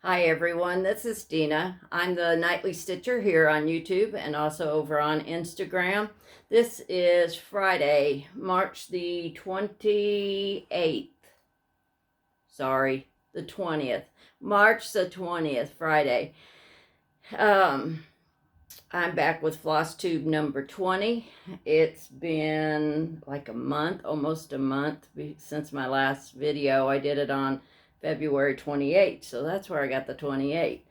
Hi everyone, this is Dina. I'm the Nightly Stitcher here on YouTube and also over on Instagram. This is Friday, March the 28th. Sorry, the 20th. March the 20th, Friday. Um, I'm back with flosstube number 20. It's been like a month, almost a month since my last video. I did it on February 28th, so that's where I got the 28.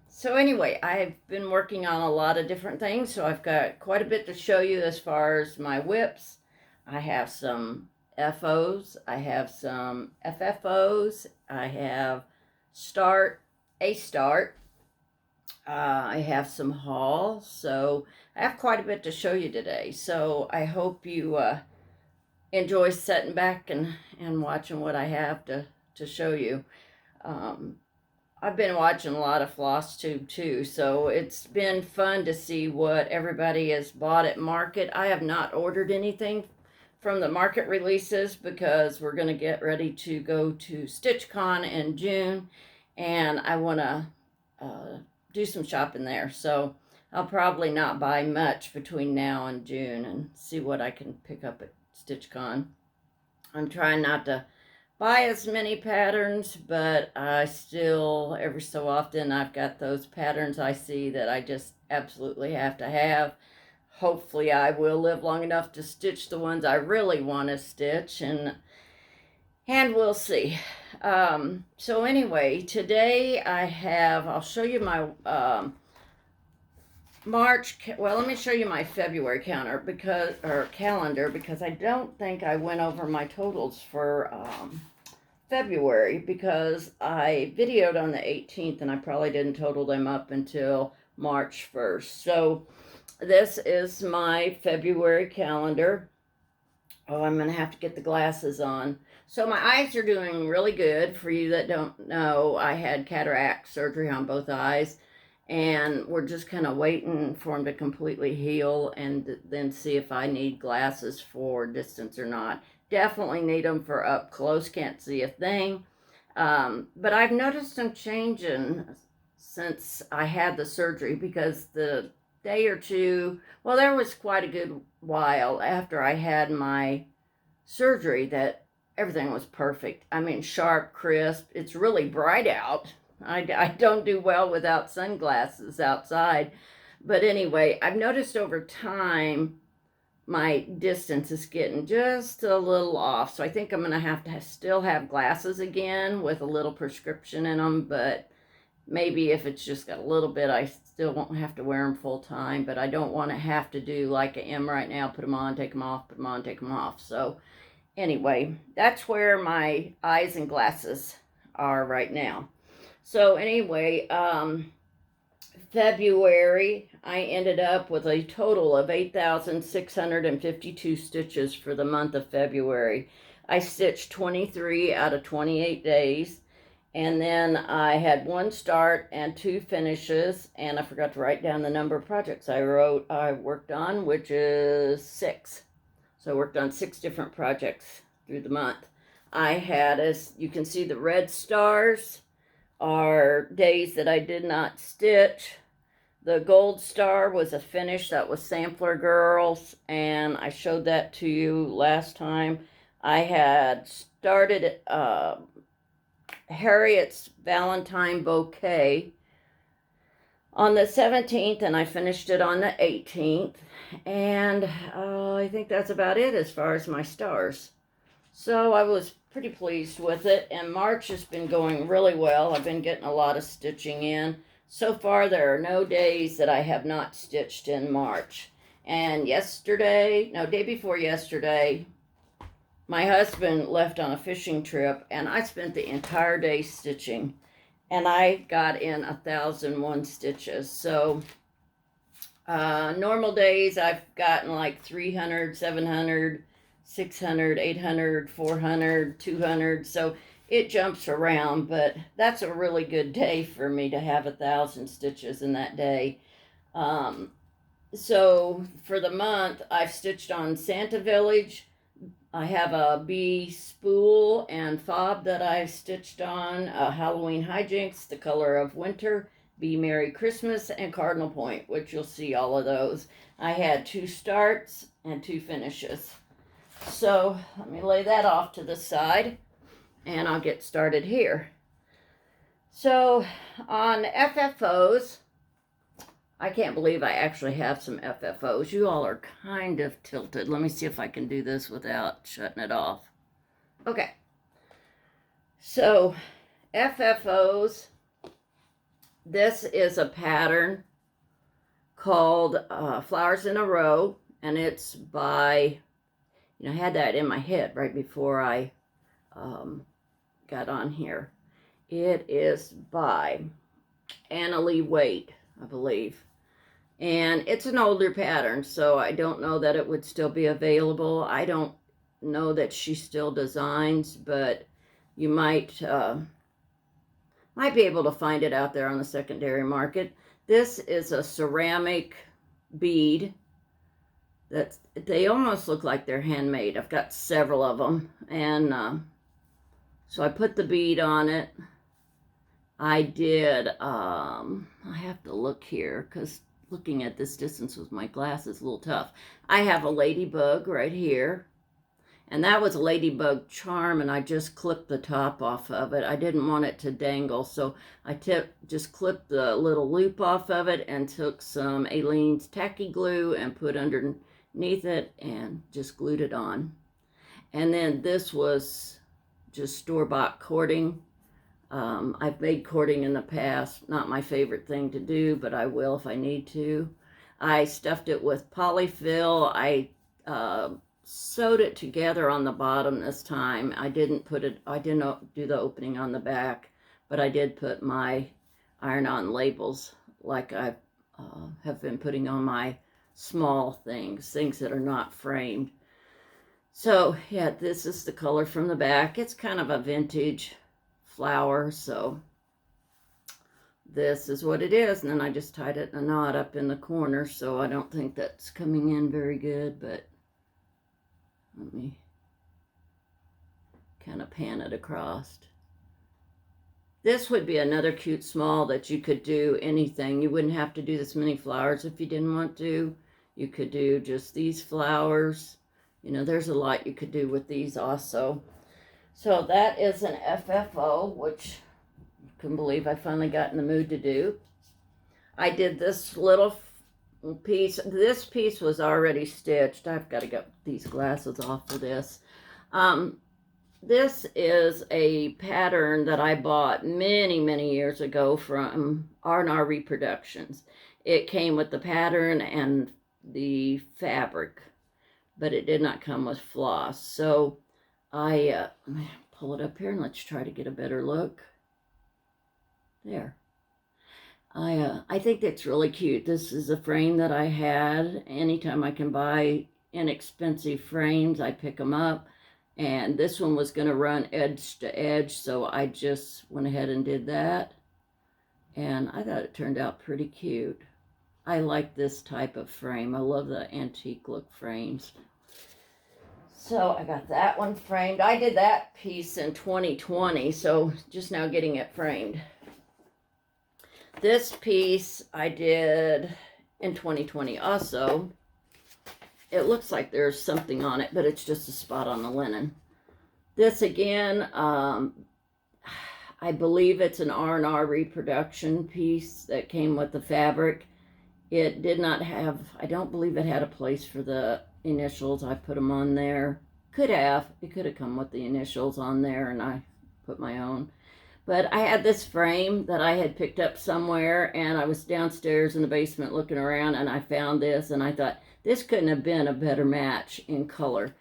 So anyway, I've been working on a lot of different things, so I've got quite a bit to show you as far as my whips. I have some FOs, I have some FFOs, I have a start, I have some haul, so I have quite a bit to show you today. So I hope you enjoy sitting back and watching what I have to show you. Um, I've been watching a lot of flosstube too, so it's been fun to see what everybody has bought at market. I have not ordered anything from the market releases because we're going to get ready to go to StitchCon in June, and I want to do some shopping there. So I'll probably not buy much between now and June and see what I can pick up at StitchCon. I'm trying not to buy as many patterns, but I still, every so often, I've got those patterns I see that I just absolutely have to have. Hopefully I will live long enough to stitch the ones I really want to stitch, and we'll see. So anyway, today I'll show you my let me show you my February calendar because I don't think I went over my totals for February because I videoed on the 18th and I probably didn't total them up until March 1st. So this is my February calendar. Oh, I'm going to have to get the glasses on. So my eyes are doing really good. For you that don't know, I had cataract surgery on both eyes, and we're just kind of waiting for them to completely heal and then see if I need glasses for distance or not. Definitely need them for up close, can't see a thing. But I've noticed them changing since I had the surgery because the day or two, well, there was quite a good while after I had my surgery that everything was perfect. I mean, sharp, crisp. It's really bright out. I don't do well without sunglasses outside. But anyway, I've noticed over time my distance is getting just a little off. So I think I'm going to have still have glasses again with a little prescription in them. But maybe if it's just got a little bit, I still won't have to wear them full time. But I don't want to have to do like I am right now, put them on, take them off, put them on, take them off. So anyway, that's where my eyes and glasses are right now. So anyway, February, I ended up with a total of 8,652 stitches for the month of February. I stitched 23 out of 28 days, and then I had one start and two finishes, and I forgot to write down the number of projects I worked on, which is 6. So I worked on 6 different projects through the month. I had, as you can see, the red stars are days that I did not stitch. The gold star was a finish. That was Sampler Girls, and I showed that to you last time. I had started Harriet's Valentine Bouquet on the 17th, and I finished it on the 18th. And I think that's about it as far as my stars. So I was pretty pleased with it, and March has been going really well. I've been getting a lot of stitching in. So far, there are no days that I have not stitched in March. And day before yesterday, my husband left on a fishing trip, and I spent the entire day stitching, and I got in 1,001 stitches. So normal days, I've gotten like 300, 700, 600, 800, 400, 200. So it jumps around, but that's a really good day for me to have 1,000 stitches in that day. So for the month, I've stitched on Santa Village, I have a bee spool and fob that I stitched on, Halloween hijinks, the color of winter, Be Merry Christmas, and Cardinal Point, which you'll see all of those. I had 2 starts and 2 finishes. So let me lay that off to the side and I'll get started here. So on FFOs, I can't believe I actually have some FFOs. You all are kind of tilted. Let me see if I can do this without shutting it off. Okay. So FFOs, this is a pattern called Flowers in a Row, and it's by, I had that in my head right before I got on here. It is by Anna Lee Waite, I believe. And it's an older pattern, so I don't know that it would still be available. I don't know that she still designs, but you might be able to find it out there on the secondary market. This is a ceramic bead. They almost look like they're handmade. I've got several of them, and so I put the bead on it. I did, I have to look here because looking at this distance with my glasses is a little tough. I have a ladybug right here, and that was a ladybug charm, and I just clipped the top off of it. I didn't want it to dangle, so I just clipped the little loop off of it and took some Aleene's tacky glue and put underneath it and just glued it on. And then this was just store-bought cording. I've made cording in the past. Not my favorite thing to do, but I will if I need to. I stuffed it with polyfill. I sewed it together on the bottom this time. I didn't do the opening on the back, but I did put my iron-on labels like I have been putting on my small things that are not framed. So yeah, this is the color from the back. It's kind of a vintage flower, so this is what it is. And then I just tied it in a knot up in the corner, so I don't think that's coming in very good, but let me kind of pan it across. This would be another cute small that you could do anything. You wouldn't have to do this many flowers if you didn't want to. You could do just these flowers. There's a lot you could do with these also. So that is an FFO, which you can believe I finally got in the mood to do. I did this little piece. This piece was already stitched. I've got to get these glasses off for this. This is a pattern that I bought many, many years ago from R&R Reproductions. It came with the pattern and the fabric, but it did not come with floss. So I pull it up here and let's try to get a better look. There. I think that's really cute. This is a frame that I had. Anytime I can buy inexpensive frames, I pick them up. And this one was going to run edge to edge, so I just went ahead and did that. And I thought it turned out pretty cute. I like this type of frame. I love the antique look frames. So I got that one framed. I did that piece in 2020, so just now getting it framed. This piece I did in 2020 also. It looks like there's something on it, but it's just a spot on the linen. This again, I believe it's an R&R reproduction piece that came with the fabric. It did not have, I don't believe it had a place for the initials. I put them on there. Could have. It could have come with the initials on there, and I put my own. But I had this frame that I had picked up somewhere, and I was downstairs in the basement looking around, and I found this, and I thought, this couldn't have been a better match in color.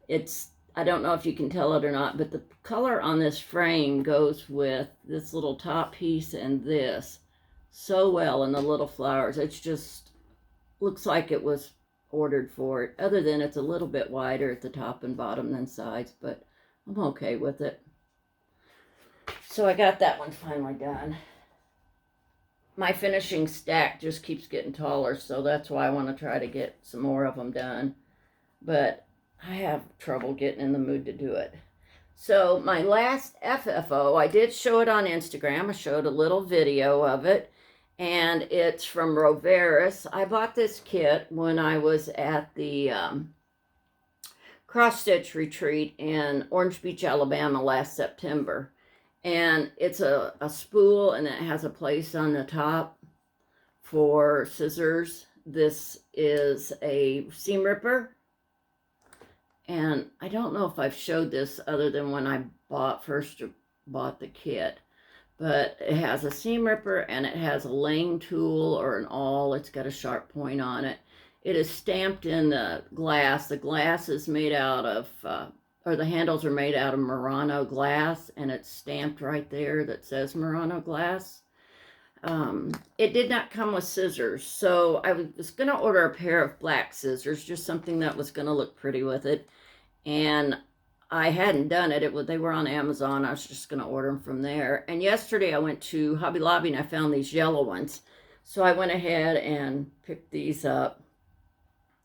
I don't know if you can tell it or not, but the color on this frame goes with this little top piece and this so well, and the little flowers. It's just looks like it was ordered for it, other than it's a little bit wider at the top and bottom than sides, but I'm okay with it. So I got that one finally done. My finishing stack just keeps getting taller, so that's why I want to try to get some more of them done. But I have trouble getting in the mood to do it. So my last FFO, I did show it on Instagram. I showed a little video of it, and it's from Roveris. I bought this kit when I was at the cross stitch retreat in Orange Beach, Alabama last September. And it's a spool, and it has a place on the top for scissors. This is a seam ripper. And I don't know if I've showed this other than when I first bought the kit. But it has a seam ripper, and it has a lane tool or an awl. It's got a sharp point on it. It is stamped in the glass. The glass is made out of, or the handles are made out of Murano glass, and it's stamped right there that says Murano glass. It did not come with scissors, so I was going to order a pair of black scissors, just something that was going to look pretty with it. And I hadn't done it. They were on Amazon. I was just going to order them from there. And yesterday I went to Hobby Lobby and I found these yellow ones. So I went ahead and picked these up.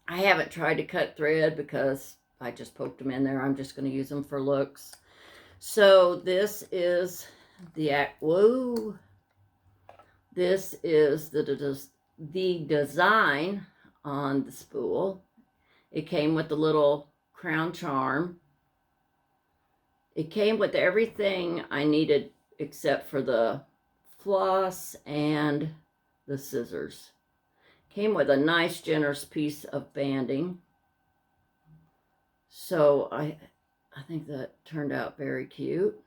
I haven't tried to cut thread because I just poked them in there. I'm just going to use them for looks. So this is the This is the design on the spool. It came with the little crown charm. It came with everything I needed except for the floss and the scissors. Came with a nice generous piece of banding. So I think that turned out very cute.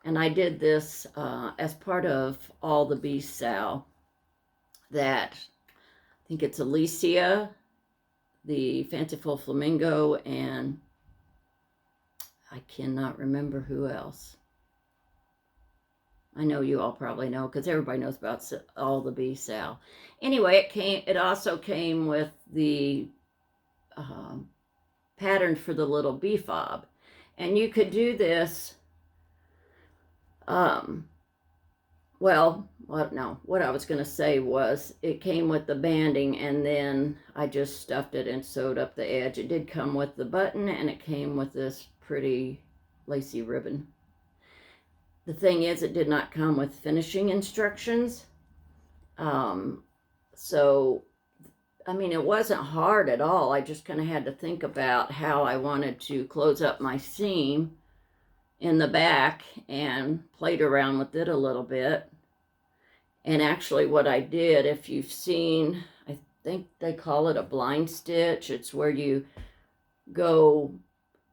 And I did this as part of All the Beast Sal. That, I think it's Alicia, the Fanciful Flamingo, and I cannot remember who else. I know you all probably know because everybody knows about All the Beast Sal. Anyway, it also came with the pattern for the little bee fob. And you could do this, what I was going to say was it came with the banding, and then I just stuffed it and sewed up the edge. It did come with the button, and it came with this pretty lacy ribbon. The thing is, it did not come with finishing instructions. So, I mean, it wasn't hard at all. I just kind of had to think about how I wanted to close up my seam in the back and played around with it a little bit. And actually what I did, if you've seen, I think they call it a blind stitch. It's where you go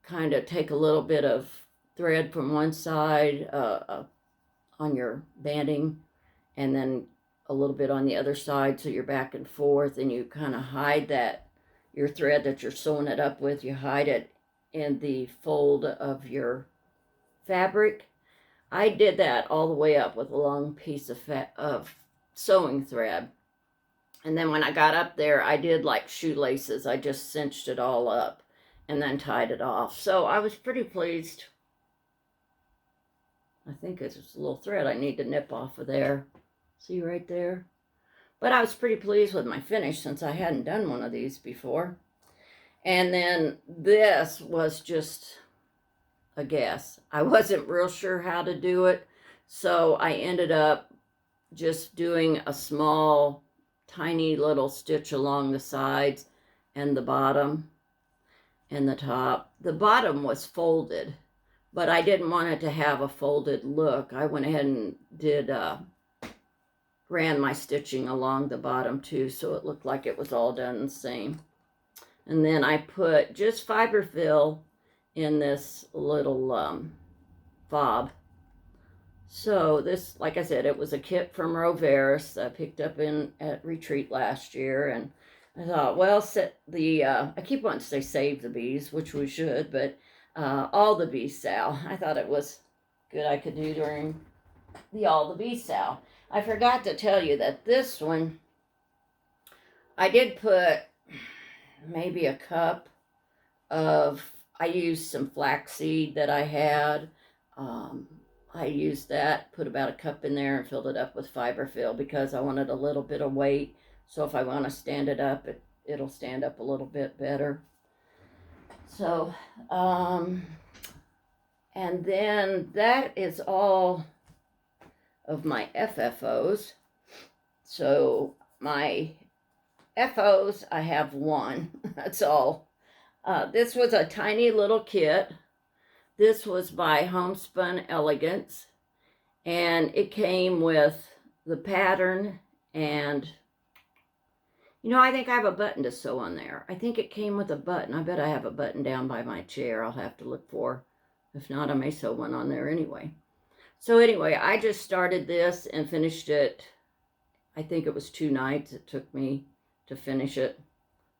kind of take a little bit of thread from one side on your banding, and then a little bit on the other side, so you're back and forth, and you kind of hide that, your thread that you're sewing it up with, you hide it in the fold of your fabric. I did that all the way up with a long piece of sewing thread. And then when I got up there, I did like shoelaces. I just cinched it all up and then tied it off. So I was pretty pleased. I think it's just a little thread I need to nip off of there. See right there? But I was pretty pleased with my finish since I hadn't done one of these before. And then this was just a guess. I wasn't real sure how to do it, so I ended up just doing a small, tiny little stitch along the sides and the bottom and the top. The bottom was folded, but I didn't want it to have a folded look. I went ahead and ran my stitching along the bottom too, so it looked like it was all done the same. And then I put just fiber fill in this little fob. So this, like I said, it was a kit from Roveris that I picked up at Retreat last year, and I thought, well, I keep wanting to say save the bees, which we should, but All the Beast Sal. I thought it was good I could do during the All the Beast Sal. I forgot to tell you that this one, I did put maybe a cup of, I used some flaxseed that I had. I used that, put about a cup in there and filled it up with fiber fill because I wanted a little bit of weight. So if I want to stand it up, it'll stand up a little bit better. So, and then that is all of my FFOs. So my FOs, I have one. That's all. This was a tiny little kit. This was by Homespun Elegance. And it came with the pattern and, you know, I think I have a button to sew on there. I think it came with a button. I bet I have a button down by my chair I'll have to look for. If not, I may sew one on there anyway. So anyway, I just started this and finished it. I think it was 2 nights it took me to finish it.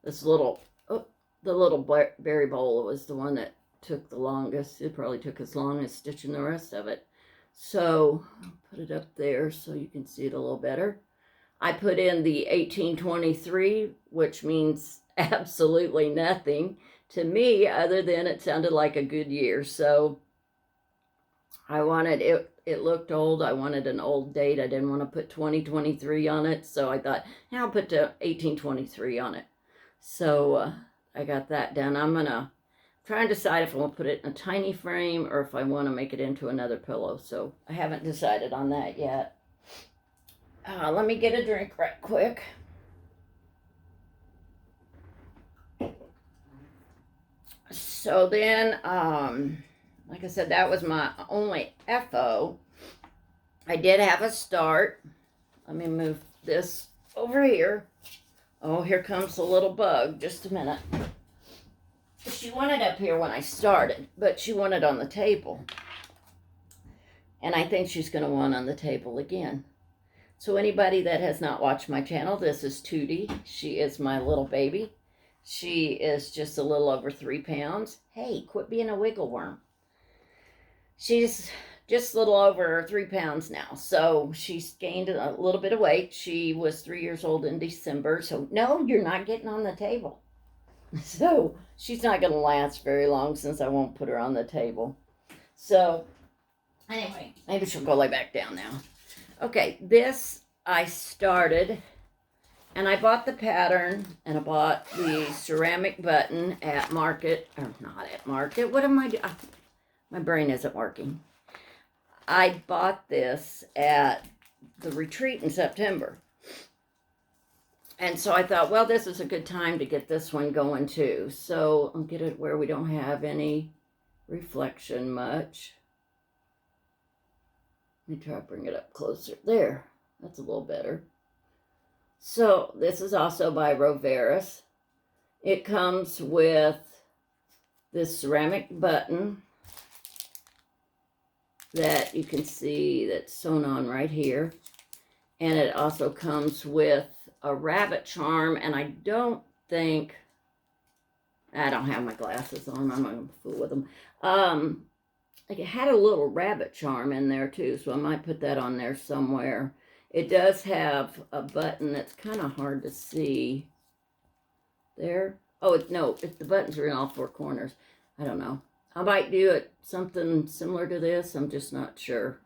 This little, the little berry bowl was the one that took the longest. It probably took as long as stitching the rest of it. So I'll put it up there so you can see it a little better. I put in the 1823, which means absolutely nothing to me other than it sounded like a good year. So I wanted it, it looked old. I wanted an old date. I didn't want to put 2023 on it. So I thought, now I'll put 1823 on it. So I got that done. I'm going to try and decide if I want to put it in a tiny frame or if I want to make it into another pillow. So I haven't decided on that yet. Let me get a drink right quick. So then, like I said, that was my only FO. I did have a start. Let me move this over here. Oh, here comes the little bug. Just a minute. She wanted up here when I started, but she wanted on the table. And I think she's going to want on the table again. So anybody that has not watched my channel, this is Tootie. She is my little baby. She is just a little over 3 pounds. Hey, quit being a wiggle worm. She's just a little over 3 pounds now. So she's gained a little bit of weight. She was 3 years old in December. So no, you're not getting on the table. So she's not going to last very long since I won't put her on the table. So anyway, maybe she'll go lay back down now. Okay, this I started, and I bought the pattern, and I bought the ceramic button at Market, or not at Market. What am I doing? My brain isn't working. I bought this at the retreat in September. And so I thought, well, this is a good time to get this one going too. So I'll get it where we don't have any reflection much. Let me try to bring it up closer. There, that's a little better. So this is also by Roveris. It comes with this ceramic button that you can see that's sewn on right here. And it also comes with a rabbit charm, and I don't think, I don't have my glasses on, I'm not going to fool with them. Like it had a little rabbit charm in there too, so I might put that on there somewhere. It does have a button that's kind of hard to see. There. Oh, no, the buttons are in all 4 corners. I don't know. I might do it something similar to this. I'm just not sure.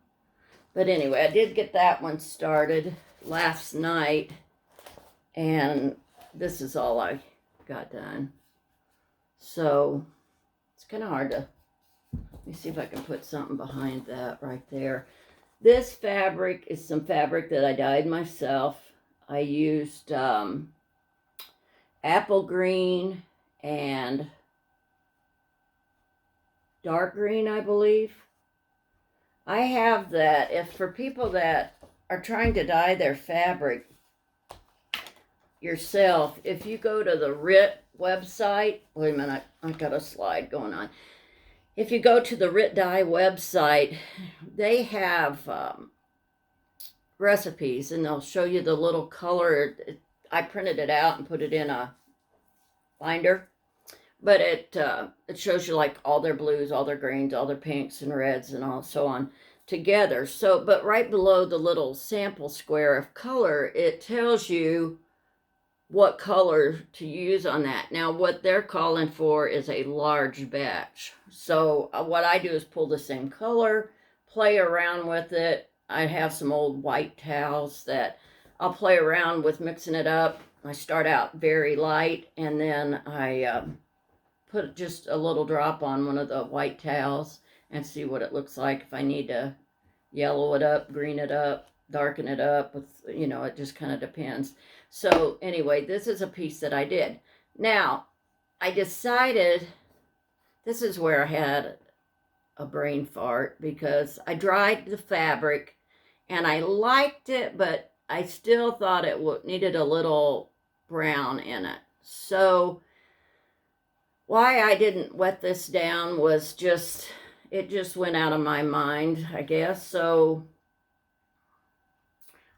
But anyway, I did get that one started last night. And this is all I got done. So it's kind of hard to, let me see if I can put something behind that right there. This fabric is some fabric that I dyed myself. I used apple green and dark green, I believe. I have that. If for people that are trying to dye their fabric yourself, if you go to the RIT website, wait a minute, I got a slide going on. If you go to the RIT dye website, they have recipes, and they'll show you the little color. I printed it out and put it in a binder, but it shows you like all their blues, all their greens, all their pinks and reds and all so on together. So, but right below the little sample square of color, it tells you what color to use on that. Now, what they're calling for is a large batch. So what I do is pull the same color, play around with it. I have some old white towels that I'll play around with mixing it up. I start out very light, and then I put just a little drop on one of the white towels and see what it looks like. If I need to yellow it up, green it up, darken it up, with, you know, it just kind of depends. So anyway, this is a piece that I did. Now, I decided, this is where I had a brain fart, because I dried the fabric and I liked it, but I still thought it needed a little brown in it. So why I didn't wet this down was just, it just went out of my mind, I guess. So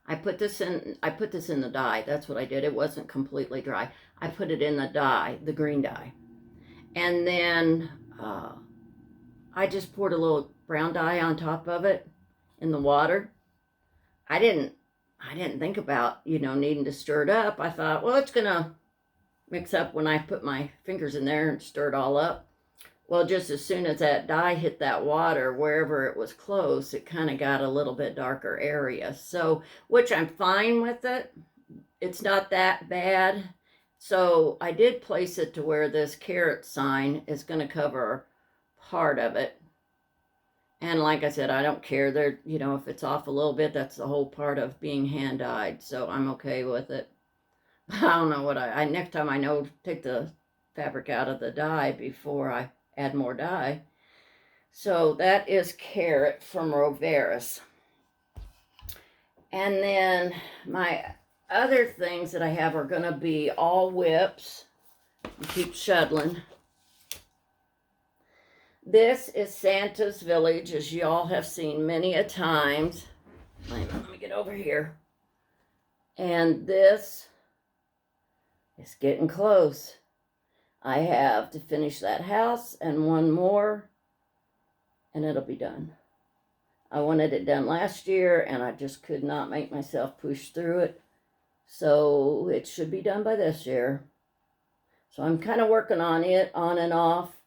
I put this in the dye. That's what I did. It wasn't completely dry. I put it in the dye, the green dye. And then I just poured a little brown dye on top of it in the water. I didn't think about, you know, needing to stir it up. I thought, well, it's gonna mix up when I put my fingers in there and stir it all up. Well, just as soon as that dye hit that water, wherever it was close, it kind of got a little bit darker area. So, which I'm fine with it. It's not that bad. So I did place it to where this carrot sign is going to cover part of it. And like I said, I don't care. There, you know, if it's off a little bit, that's the whole part of being hand-dyed. So I'm okay with it. I don't know what I next time I know, take the fabric out of the dye before I add more dye. So that is carrot from Roveris. And then my other things that I have are going to be all whips. Keep shuttling. This is Santa's Village, as y'all have seen many a times. Let me get over here. And this is getting close. I have to finish that house and one more, and it'll be done. I wanted it done last year, and I just could not make myself push through it. So it should be done by this year. So I'm kind of working on it on and off.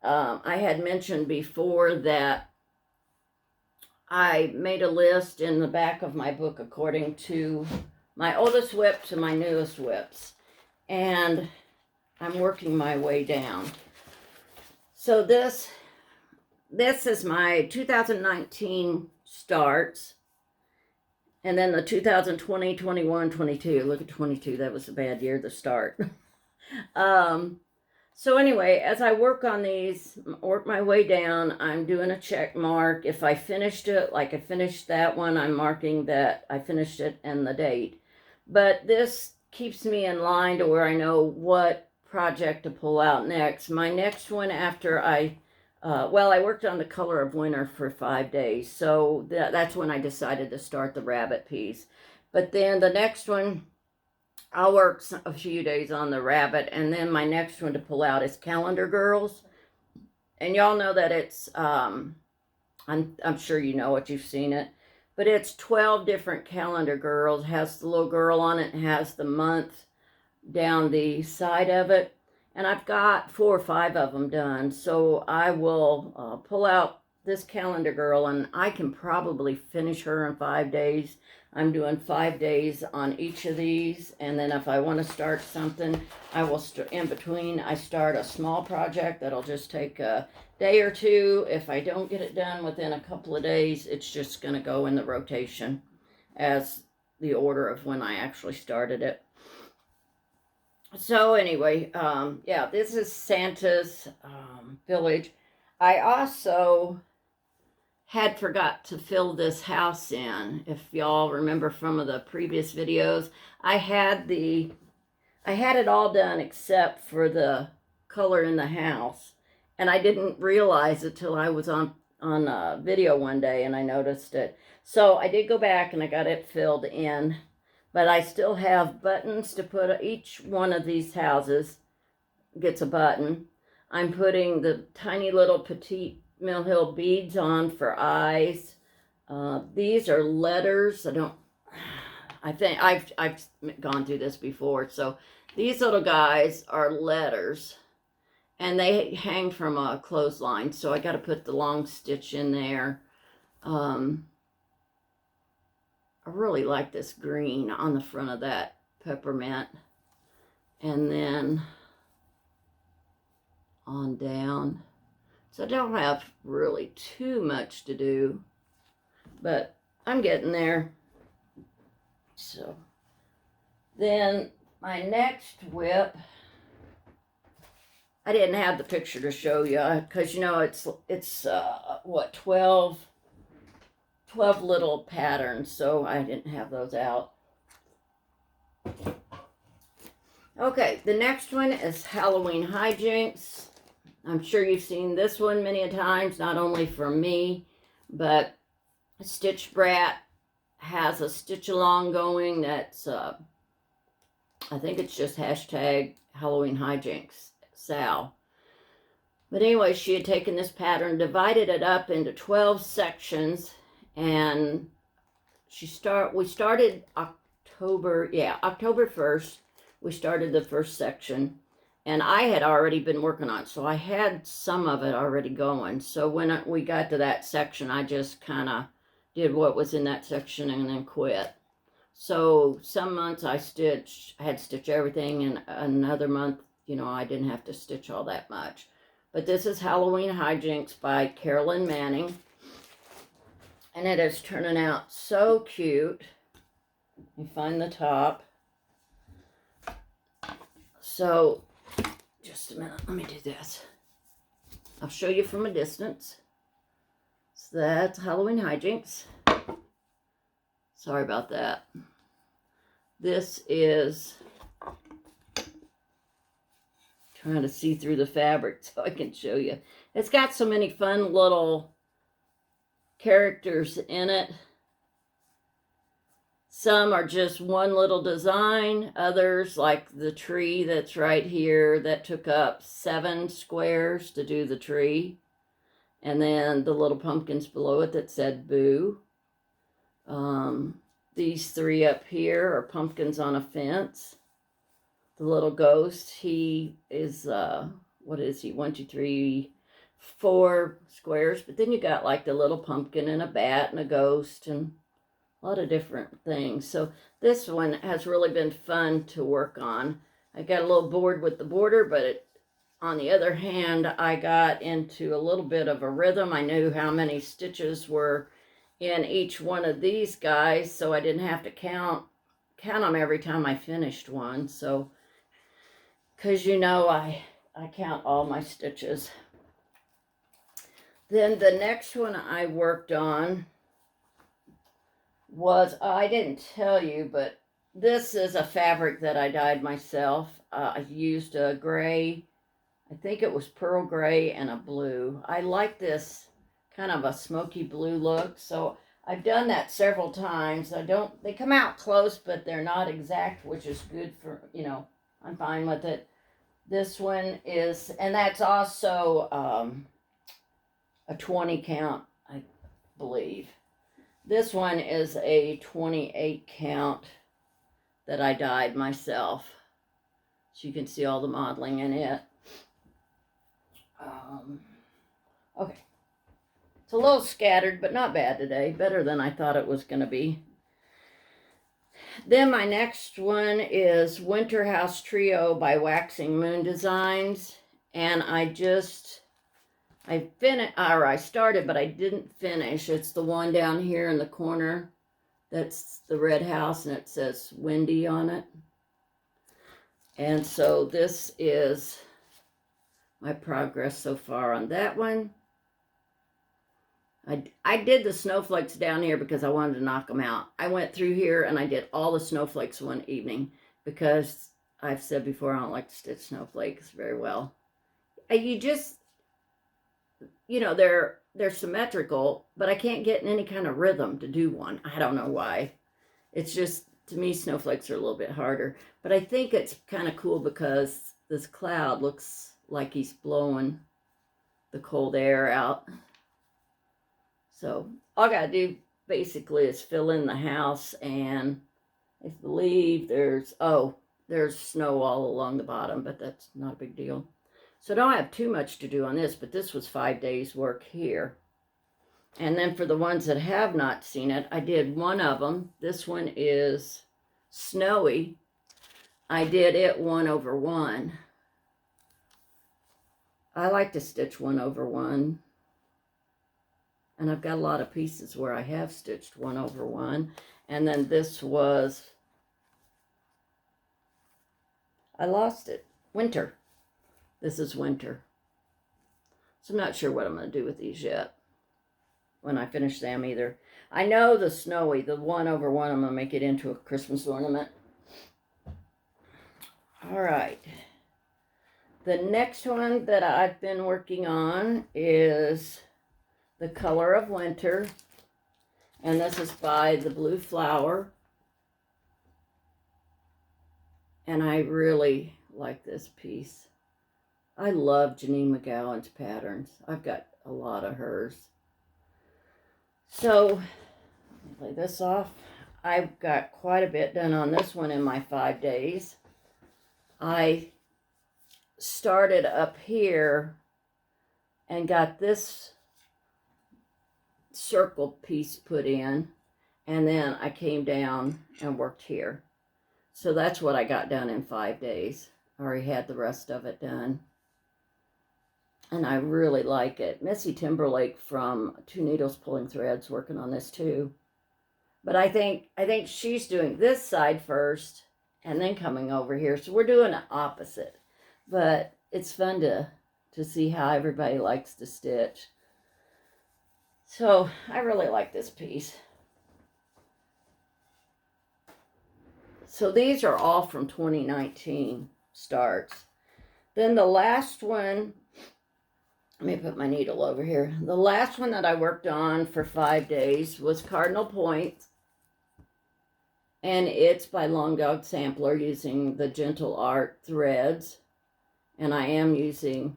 I had mentioned before that I made a list in the back of my book according to my oldest whip to my newest whips. And I'm working my way down. So this is my 2019 starts. And then the 2020, 21, 22. Look at 22. That was a bad year to start. So anyway, as I work on these, work my way down, I'm doing a check mark. If I finished it, like I finished that one, I'm marking that I finished it and the date. But this keeps me in line to where I know what project to pull out next. My next one after I worked on the Color of Winter for 5 days. So that's when I decided to start the rabbit piece. But then the next one, I'll work a few days on the rabbit, and then my next one to pull out is Calendar Girls. And y'all know that it's, I'm sure you know it, you've seen it, but it's 12 different Calendar Girls. It has the little girl on it, and has the month down the side of it. And I've got 4 or 5 of them done. So I will pull out this Calendar Girl, and I can probably finish her in 5 days. I'm doing 5 days on each of these, and then if I want to start something, I will in between. I start a small project that'll just take a day or two. If I don't get it done within a couple of days, it's just going to go in the rotation as the order of when I actually started it. So anyway, yeah, this is Santa's Village. I also had forgot to fill this house in. If y'all remember from the previous videos, I had it all done except for the color in the house, and I didn't realize it till I was on a video one day and I noticed it. So I did go back and I got it filled in, but I still have buttons to put. Each one of these houses gets a button. I'm putting the tiny little petite Mill Hill beads on for eyes. These are letters. I think I've gone through this before. So these little guys are letters, and they hang from a clothesline. So I got to put the long stitch in there. I really like this green on the front of that peppermint. And then on down. So I don't have really too much to do, but I'm getting there. So then my next whip, I didn't have the picture to show you because, you know, it's what, 12 little patterns, so I didn't have those out. Okay, the next one is Halloween Hijinks. I'm sure you've seen this one many a times, not only from me, but Stitch Brat has a stitch along going that's, I think it's just hashtag Halloween Hijinks, Sal. But anyway, she had taken this pattern, divided it up into 12 sections, and we started October 1st. We started the first section, and I had already been working on it, so I had some of it already going. So when we got to that section, I just kind of did what was in that section and then quit. So some months I had stitched everything, and another month, you know, I didn't have to stitch all that much. But this is Halloween Hijinks by Carolyn Manning, and it is turning out so cute. You find the top. So, just a minute, let me do this. I'll show you from a distance. So that's Halloween Hijinks. Sorry about that. This is, trying to see through the fabric so I can show you. It's got so many fun little characters in it. Some are just one little design. Others, like the tree that's right here, that took up 7 squares to do the tree. And then the little pumpkins below it that said boo. These 3 up here are pumpkins on a fence. The little ghost, he is, what is he? 1, 2, 3, 4 squares. But then you got like the little pumpkin and a bat and a ghost and a lot of different things. So this one has really been fun to work on. I got a little bored with the border, but on the other hand, I got into a little bit of a rhythm. I knew how many stitches were in each one of these guys, so I didn't have to count them every time I finished one. So, because you know, I count all my stitches. Then the next one I worked on was, I didn't tell you, but this is a fabric that I dyed myself. I used a gray, I think it was pearl gray, and a blue. I like this kind of a smoky blue look, so I've done that several times. They come out close, but they're not exact, which is good for, you know, I'm fine with it. This one is, and that's also a 20 count, I believe. This one is a 28 count that I dyed myself. So you can see all the modeling in it. Okay. It's a little scattered, but not bad today. Better than I thought it was going to be. Then my next one is Winter House Trio by Waxing Moon Designs. And I started, but I didn't finish. It's the one down here in the corner. That's the red house, and it says Windy on it. And so this is my progress so far on that one. I did the snowflakes down here because I wanted to knock them out. I went through here and I did all the snowflakes one evening because I've said before I don't like to stitch snowflakes very well. You just, you know, they're symmetrical, but I can't get in any kind of rhythm to do one. I don't know why. It's just, to me, snowflakes are a little bit harder. But I think it's kind of cool because this cloud looks like he's blowing the cold air out. So all I gotta do basically is fill in the house, and I believe there's snow all along the bottom, but that's not a big deal. So I don't have too much to do on this, but this was 5 days work here. And then for the ones that have not seen it, I did one of them. This one is Snowy. I did it 1/1. I like to stitch 1 over 1. And I've got a lot of pieces where I have stitched 1 over 1. And then this was, I lost it, winter. This is winter. So I'm not sure what I'm going to do with these yet when I finish them either. I know the snowy, the 1 over 1, I'm going to make it into a Christmas ornament. All right. The next one that I've been working on is The Color of Winter. And this is by The Blue Flower. And I really like this piece. I love Janine McGowan's patterns. I've got a lot of hers. So, let me lay this off. I've got quite a bit done on this one in my 5 days. I started up here and got this circle piece put in, and then I came down and worked here. So that's what I got done in 5 days. I already had the rest of it done. And I really like it. Missy Timberlake from Two Needles Pulling Threads working on this too. But I think she's doing this side first and then coming over here. So we're doing the opposite. But it's fun to see how everybody likes to stitch. So I really like this piece. So these are all from 2019 starts. Then the last one, let me put my needle over here. The last one that I worked on for 5 days was Cardinal Point. And it's by Long Dog Sampler using the Gentle Art threads. And I am using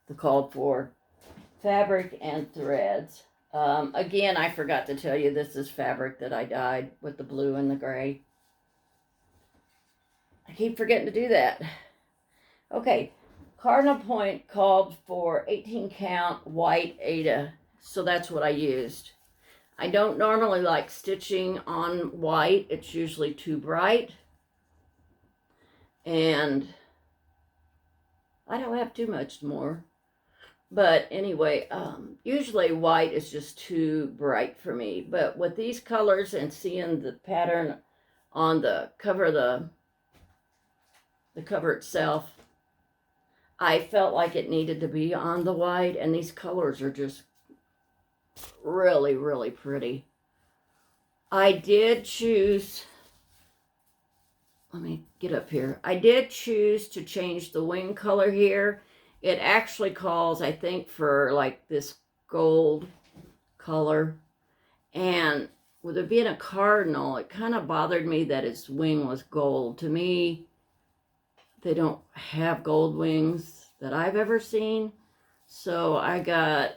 the called for fabric and threads. Again, I forgot to tell you, this is fabric that I dyed with the blue and the gray. I keep forgetting to do that. Okay, Cardinal Point called for 18 count white Aida, so that's what I used. I don't normally like stitching on white. It's usually too bright. And I don't have too much more. But anyway, usually white is just too bright for me. But with these colors and seeing the pattern on the cover, the cover itself, I felt like it needed to be on the white. And these colors are just really, really pretty. I did choose, let me get up here. I did choose to change the wing color here. It actually calls, I think, for like this gold color. And with it being a cardinal, it kind of bothered me that its wing was gold. To me, they don't have gold wings that I've ever seen. So I got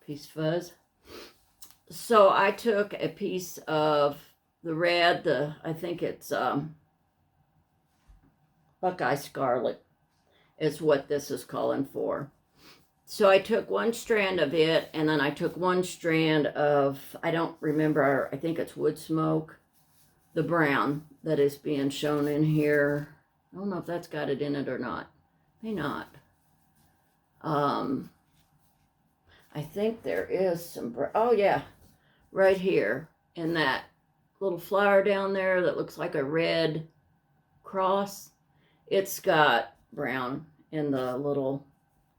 piece fuzz. So I took a piece of the red, I think it's Buckeye Scarlet is what this is calling for. So I took one strand of it, and then I took one strand of, I don't remember, I think it's Wood Smoke, the brown that is being shown in here. I don't know if that's got it in it or not. May not. I think there is some, oh yeah, right here in that little flower down there that looks like a red cross. It's got brown in the little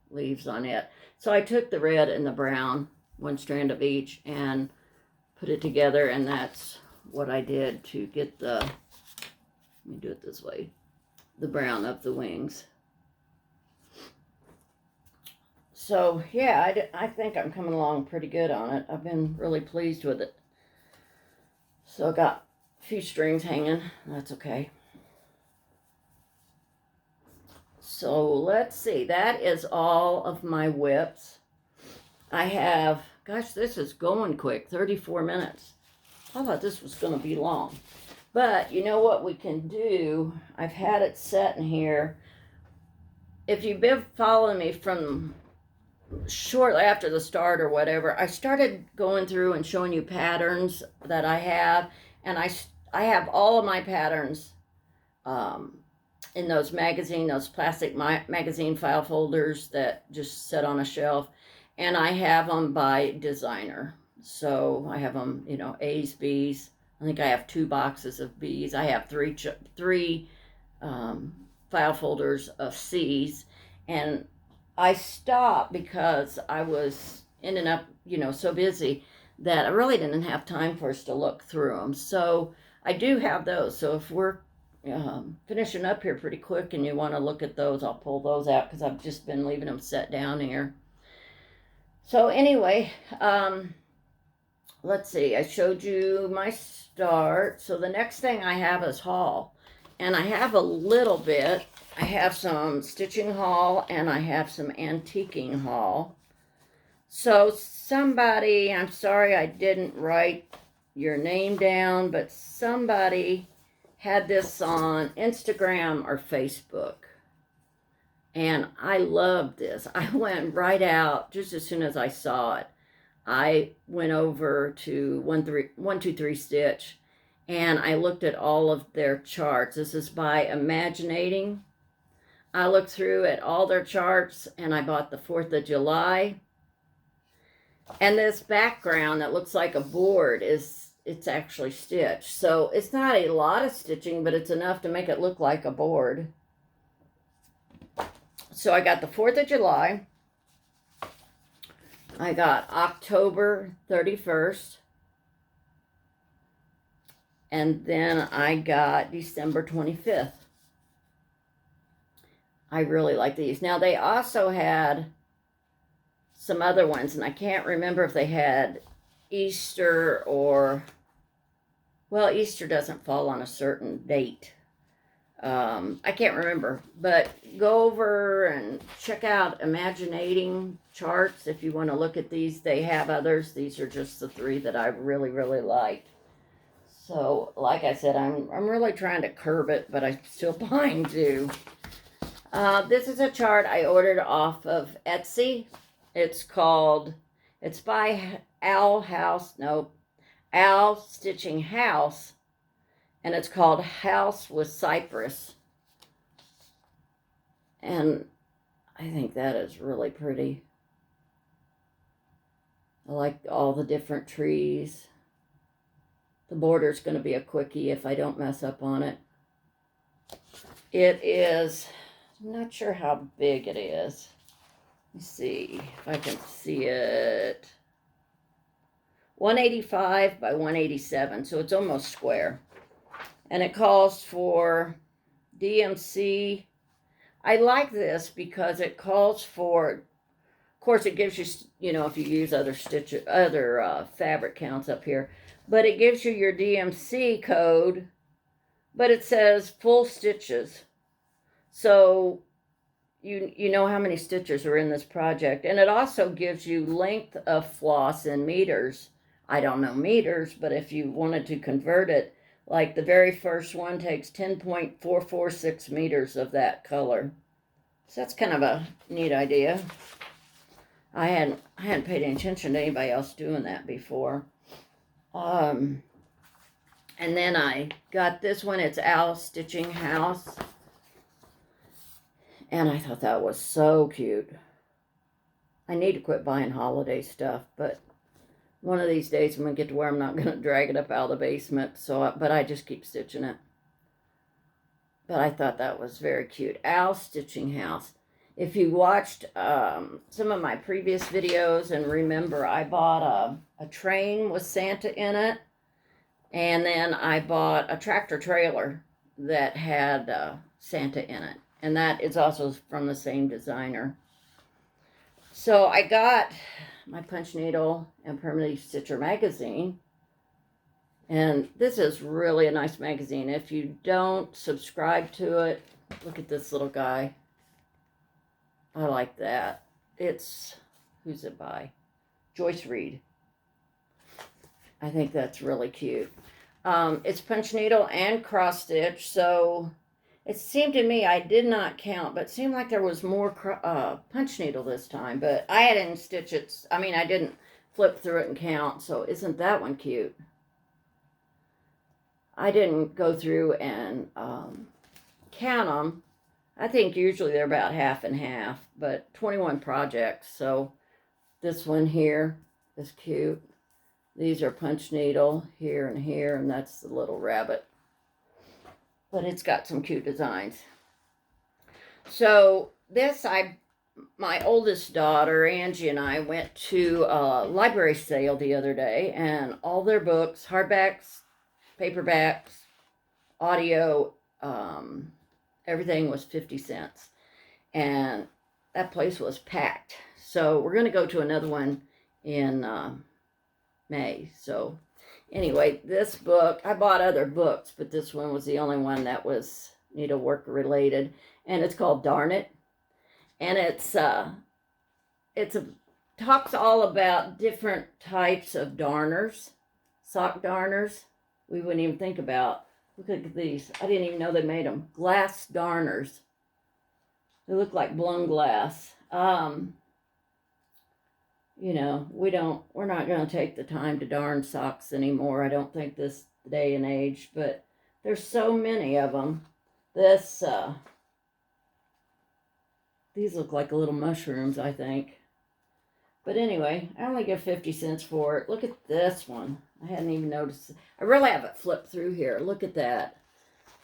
leaves on it. So I took the red and the brown, one strand of each, and put it together, and that's what I did to get the, let me do it this way, the brown of the wings. So yeah, I think I'm coming along pretty good on it. I've been really pleased with it. So I got a few strings hanging. That's okay. So let's see. That is all of my whips. I have, gosh, this is going quick. 34 minutes. I thought this was going to be long. But you know what we can do? I've had it set in here. If you've been following me from shortly after the start or whatever, I started going through and showing you patterns that I have, and I have all of my patterns in those those plastic magazine file folders that just sit on a shelf. And I have them by designer. So I have them, you know, A's, B's. I think I have 2 boxes of B's. I have three file folders of C's. And I stopped because I was ending up, you know, so busy that I really didn't have time for us to look through them. So I do have those. So if we're finishing up here pretty quick and you want to look at those, I'll pull those out because I've just been leaving them set down here. So anyway, let's see, I showed you my start. So the next thing I have is haul. And I have a little bit. I have some stitching haul and I have some antiquing haul. So somebody, I'm sorry I didn't write your name down, but somebody had this on Instagram or Facebook. And I loved this. I went right out just as soon as I saw it. I went over to 123 Stitch and I looked at all of their charts. This is by Imaginating. I looked through at all their charts and I bought the 4th of July. And this background that looks like a board it's actually stitched. So it's not a lot of stitching, but it's enough to make it look like a board. So I got the 4th of July. I got October 31st. And then I got December 25th. I really like these. Now they also had some other ones, and I can't remember if they had Easter or, well, Easter doesn't fall on a certain date. I can't remember, but go over and check out Imaginating charts if you want to look at these. They have others. These are just the 3 that I really, really like. So, like I said, I'm really trying to curb it, but I'm still buying too. This is a chart I ordered off of Etsy. It's by Al Stitching House. And it's called House with Cypress. And I think that is really pretty. I like all the different trees. The border's going to be a quickie if I don't mess up on it. It is, I'm not sure how big it is. Let's see if I can see it. 185 by 187, so it's almost square. And it calls for DMC. I like this because it calls for, of course it gives you, you know, if you use other fabric counts up here, but it gives you your DMC code, but it says full stitches. So you know how many stitches are in this project. And it also gives you length of floss in meters. I don't know meters, but if you wanted to convert it, like the very first one takes 10.446 meters of that color. So that's kind of a neat idea. I hadn't paid any attention to anybody else doing that before. And then I got this one. It's Al Stitching House. And I thought that was so cute. I need to quit buying holiday stuff, but one of these days I'm going to get to where I'm not going to drag it up out of the basement. But I just keep stitching it. But I thought that was very cute. Al Stitching House. If you watched some of my previous videos and remember, I bought a train with Santa in it. And then I bought a tractor trailer that had Santa in it. And that is also from the same designer. So I got my punch needle and Permanently Stitcher magazine. And this is really a nice magazine. If you don't subscribe to it, look at this little guy. I like that. Who's it by? Joyce Reed. I think that's really cute. It's punch needle and cross stitch, so it seemed to me, I did not count, but it seemed like there was more punch needle this time, but I didn't stitch it. I mean, I didn't flip through it and count, so isn't that one cute? I didn't go through and count them, I think usually they're about half and half, but 21 projects. So this one here is cute. These are punch needle here and here, and that's the little rabbit. But it's got some cute designs. So this, my oldest daughter, Angie, and I went to a library sale the other day, and all their books, hardbacks, paperbacks, audio, everything was 50 cents. And that place was packed. So we're going to go to another one in May. So anyway, this book, I bought other books, but this one was the only one that was needlework related. And it's called Darn It. And talks all about different types of darners, sock darners. We wouldn't even think about. Look at these. I didn't even know they made them. Glass darners. They look like blown glass. You know, we're not going to take the time to darn socks anymore. I don't think this day and age, but there's so many of them. These look like little mushrooms, I think. But anyway, I only give 50 cents for it. Look at this one. I hadn't even noticed. I really have it flipped through here. Look at that.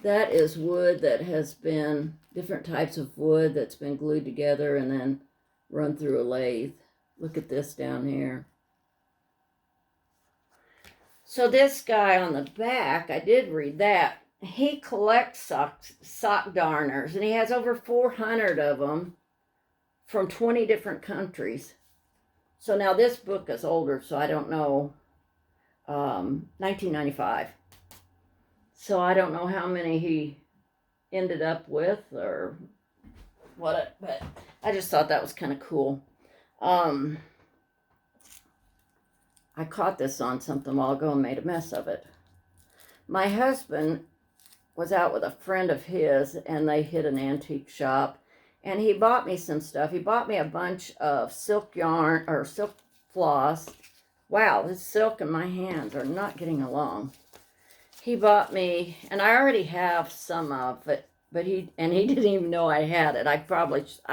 That is wood that has been, different types of wood that's been glued together and then run through a lathe. Look at this down here. So this guy on the back, I did read that. He collects sock darners, and he has over 400 of them from 20 different countries. So now this book is older, so I don't know, 1995. So I don't know how many he ended up with or what, but I just thought that was kind of cool. I caught this on something a while ago and made a mess of it. My husband was out with a friend of his, and they hit an antique shop, and he bought me some stuff. He bought me a bunch of silk yarn, or silk floss. Wow, this silk in my hands are not getting along. He bought me, and I already have some of it, but he didn't even know I had it. I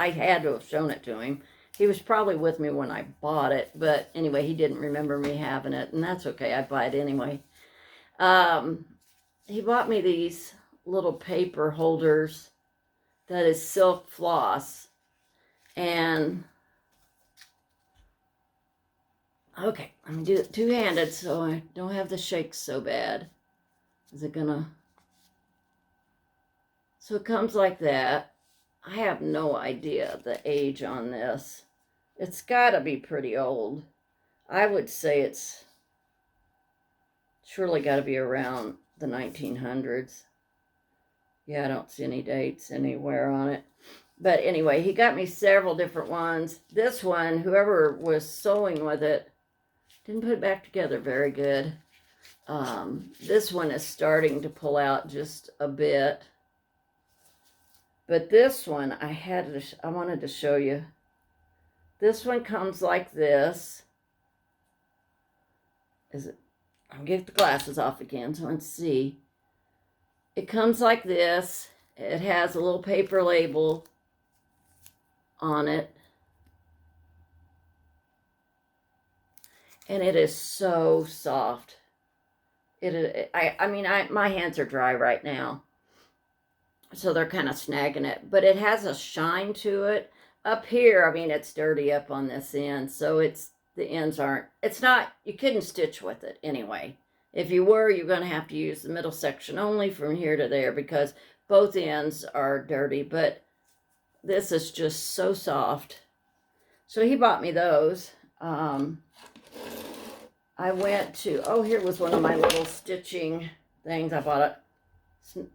had to have shown it to him. He was probably with me when I bought it, but anyway, he didn't remember me having it, and that's okay. I buy it anyway. He bought me these little paper holders that is silk floss. And, okay, I'm going to do it two-handed so I don't have the shakes so bad. Is it going to... So it comes like that. I have no idea the age on this. It's got to be pretty old. I would say it's surely got to be around the 1900s. Yeah, I don't see any dates anywhere on it. But anyway, he got me several different ones. This one, whoever was sewing with it, didn't put it back together very good. This one is starting to pull out just a bit. But this one, I wanted to show you. This one comes like this. I'll get the glasses off again so I can see. It comes like this. It has a little paper label on it. And it is so soft. My hands are dry right now. So they're kind of snagging it. But it has a shine to it. Up here, it's dirty up on this end. So the ends aren't, you couldn't stitch with it anyway. If you were, you're going to have to use the middle section only from here to there because both ends are dirty. But this is just so soft. So he bought me those. I went to, here was one of my little stitching things. I bought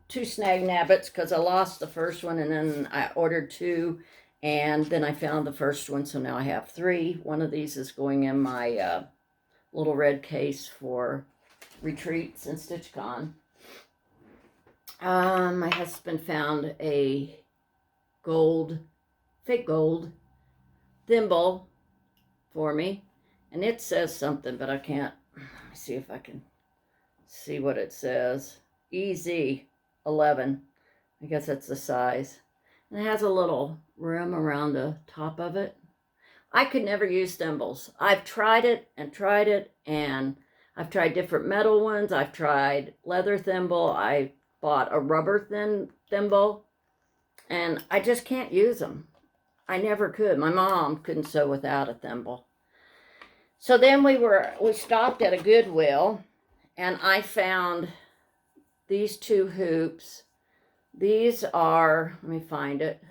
2 snag nabbits because I lost the first one, and then I ordered 2, and then I found the first one, so now I have 3. One of these is going in my little red case for retreats and StitchCon. My husband found a fake gold thimble for me, and it says something, but I can't. Let me see if I can see what it says. EZ11. I guess that's the size. And it has a little rim around the top of it. I could never use thimbles. I've tried it, and I've tried different metal ones. I've tried leather thimble. I bought a rubber thimble, and I just can't use them. I never could. My mom couldn't sew without a thimble. So then we stopped at a Goodwill, and I found these two hoops. These are, let me find it.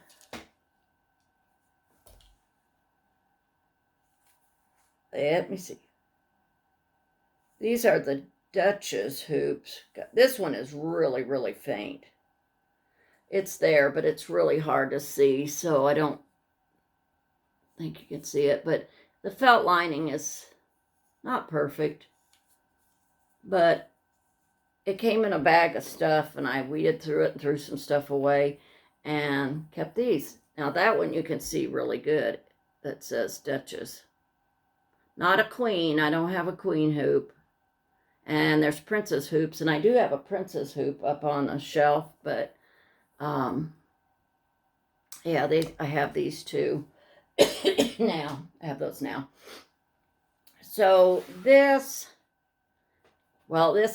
Let me see. These are the Duchess hoops. This one is really, really faint. It's there, but it's really hard to see, so I don't think you can see it. But the felt lining is not perfect, but it came in a bag of stuff, and I weeded through it and threw some stuff away and kept these. Now that one you can see really good. That says Duchess. Not a queen. I don't have a queen hoop. And there's princess hoops, and I do have a princess hoop up on a shelf, but yeah, I have these two now. I have those now. So this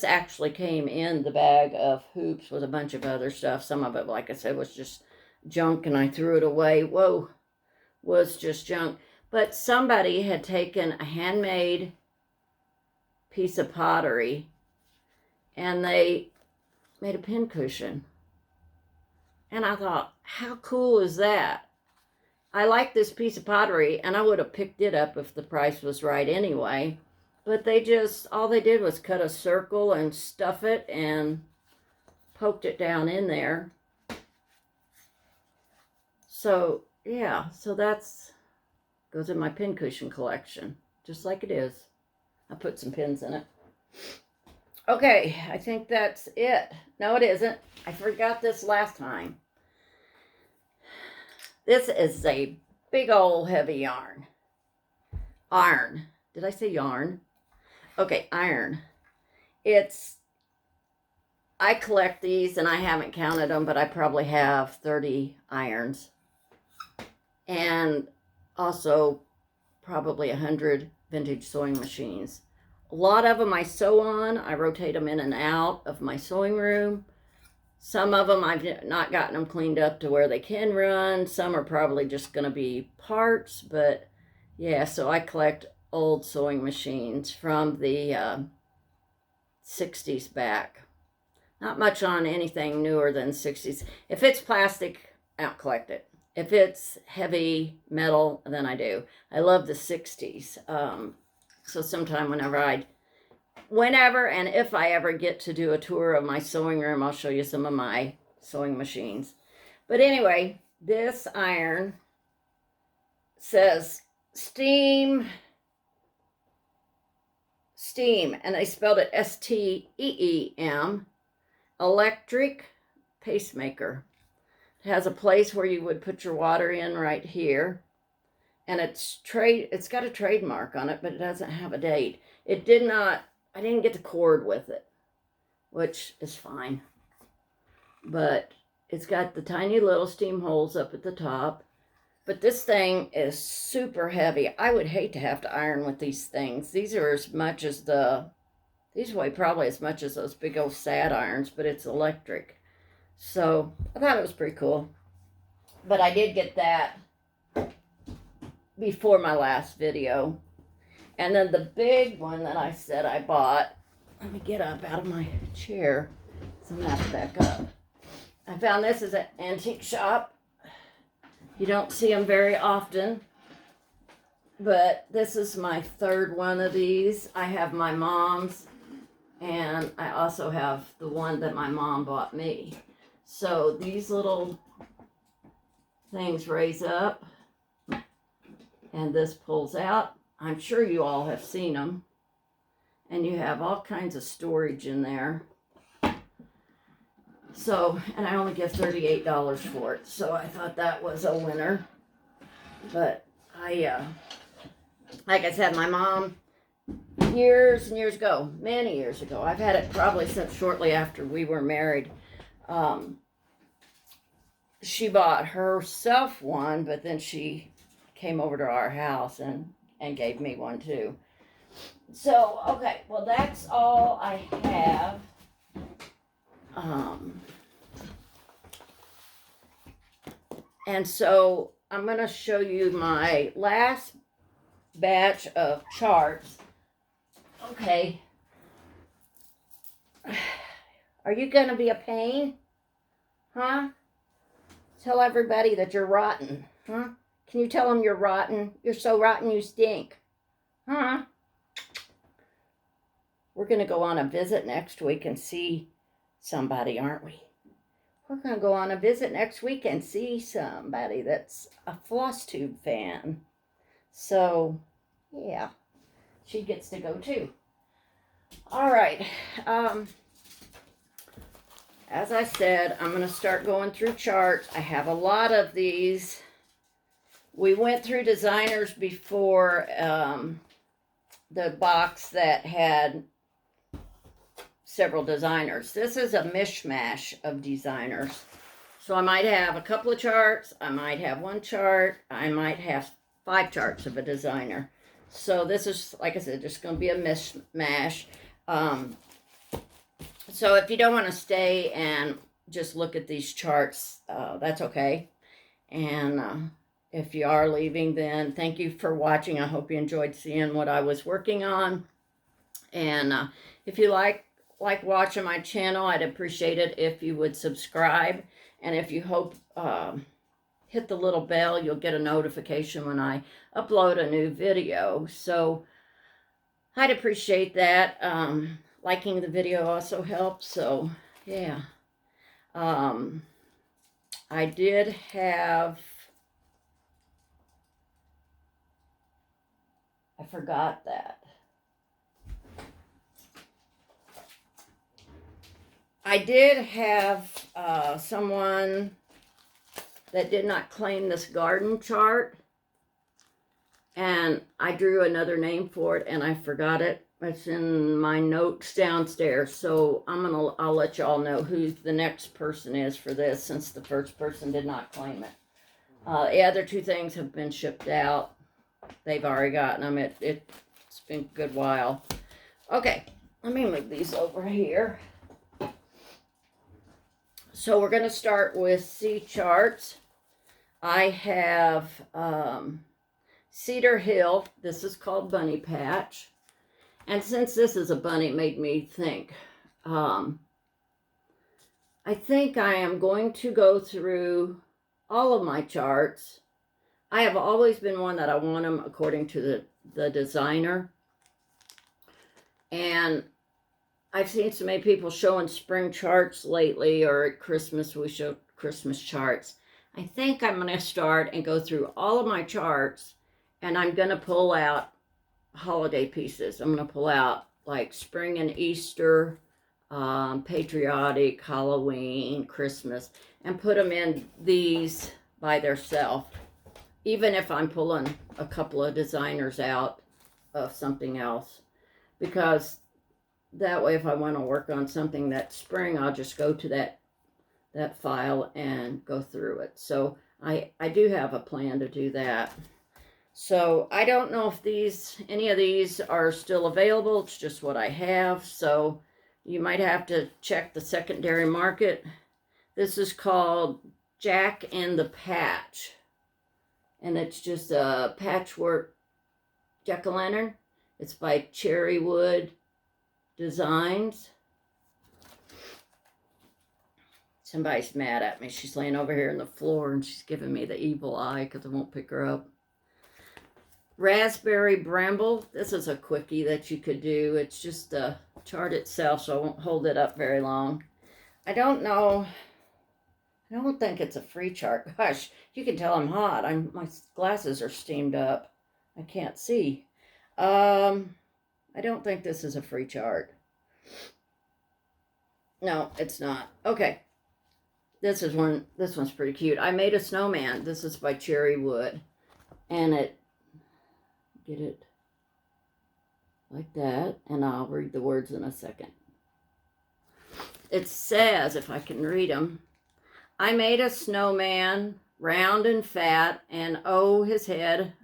actually came in the bag of hoops with a bunch of other stuff. Some of it, like I said, was just junk, and I threw it away. Whoa, was just junk. But somebody had taken a handmade piece of pottery, and they made a pincushion. And I thought, how cool is that? I like this piece of pottery, and I would have picked it up if the price was right anyway. But all they did was cut a circle and stuff it and poked it down in there. So, yeah, so goes in my pincushion collection, just like it is. I put some pins in it. Okay, I think that's it. No, it isn't. I forgot this last time. This is a big old heavy yarn. Iron. Did I say yarn? Okay, iron. I collect these, and I haven't counted them, but I probably have 30 irons. And also probably 100 vintage sewing machines. A lot of them I sew on. I rotate them in and out of my sewing room. Some of them I've not gotten them cleaned up to where they can run. Some are probably just going to be parts, but yeah, so I collect old sewing machines from the 60s back. Not much on anything newer than 60s. If it's plastic, I don't collect it. If it's heavy metal, then I do. I love the 60s. So sometime whenever and if I ever get to do a tour of my sewing room, I'll show you some of my sewing machines. But anyway, this iron says steam, and they spelled it STEEM, electric pacemaker. It has a place where you would put your water in right here. And it's got a trademark on it, but it doesn't have a date. I didn't get the cord with it, which is fine. But it's got the tiny little steam holes up at the top. But this thing is super heavy. I would hate to have to iron with these things. These weigh probably as much as those big old sad irons, but it's electric. So I thought it was pretty cool. But I did get that before my last video. And then the big one that I said I bought, let me get up out of my chair so I'm going to have to back up. I found this is an antique shop. You don't see them very often, but this is my third one of these. I have my mom's, and I also have the one that my mom bought me. So these little things raise up, and this pulls out. I'm sure you all have seen them. And you have all kinds of storage in there. So, and I only get $38 for it. So I thought that was a winner. But like I said, my mom, years and years ago, many years ago, I've had it probably since shortly after we were married. she bought herself one, but then she came over to our house and gave me one too. So, okay, well, that's all I have. And so I'm going to show you my last batch of charts. Okay. Are you going to be a pain? Huh? Tell everybody that you're rotten. Huh? Can you tell them you're rotten? You're so rotten you stink. Huh? We're going to go on a visit next week and see somebody, aren't we? We're going to go on a visit next week and see somebody that's a flosstube fan. So, yeah, she gets to go too. All right. As I said, I'm going to start going through charts. I have a lot of these. We went through designers before, the box that had several designers. This is a mishmash of designers. So I might have a couple of charts. I might have one chart. I might have 5 charts of a designer. So this is, like I said, just going to be a mishmash. So if you don't want to stay and just look at these charts, that's okay. And if you are leaving, then thank you for watching. I hope you enjoyed seeing what I was working on. And if you like watching my channel, I'd appreciate it if you would subscribe. And if you hit the little bell, you'll get a notification when I upload a new video. So I'd appreciate that. Liking the video also helps. So yeah. I did have, I forgot that. I did have someone that did not claim this garden chart, and I drew another name for it, and I forgot it. It's in my notes downstairs, so I'll let y'all know who the next person is for this, since the first person did not claim it. The other 2 things have been shipped out. They've already gotten them. It's been a good while. Okay, let me move these over here. So we're going to start with C charts. I have Cedar Hill. This is called Bunny Patch. And since this is a bunny, it made me think. I think I am going to go through all of my charts. I have always been one that I want them according to the designer. And I've seen so many people showing spring charts lately, or at Christmas we show Christmas charts. I think I'm going to start and go through all of my charts, and I'm going to pull out holiday pieces. I'm going to pull out like spring and Easter, patriotic, Halloween, Christmas, and put them in these by themselves, even if I'm pulling a couple of designers out of something else, because that way, if I want to work on something that's spring, I'll just go to that file and go through it. So I do have a plan to do that. So I don't know if any of these are still available. It's just what I have. So you might have to check the secondary market. This is called Jack and the Patch. And it's just a patchwork jack-o'-lantern. It's by Cherrywood Designs. Somebody's mad at me. She's laying over here on the floor and she's giving me the evil eye because I won't pick her up. Raspberry Bramble. This is a quickie that you could do. It's just the chart itself, so I won't hold it up very long. I don't know. I don't think it's a free chart. Gosh, you can tell I'm hot. My glasses are steamed up. I can't see. I don't think this is a free chart. No, it's not. Okay. This one's pretty cute. I made a snowman. This is by Cherrywood. And get it like that. And I'll read the words in a second. It says, if I can read them, I made a snowman, round and fat, and oh, his head,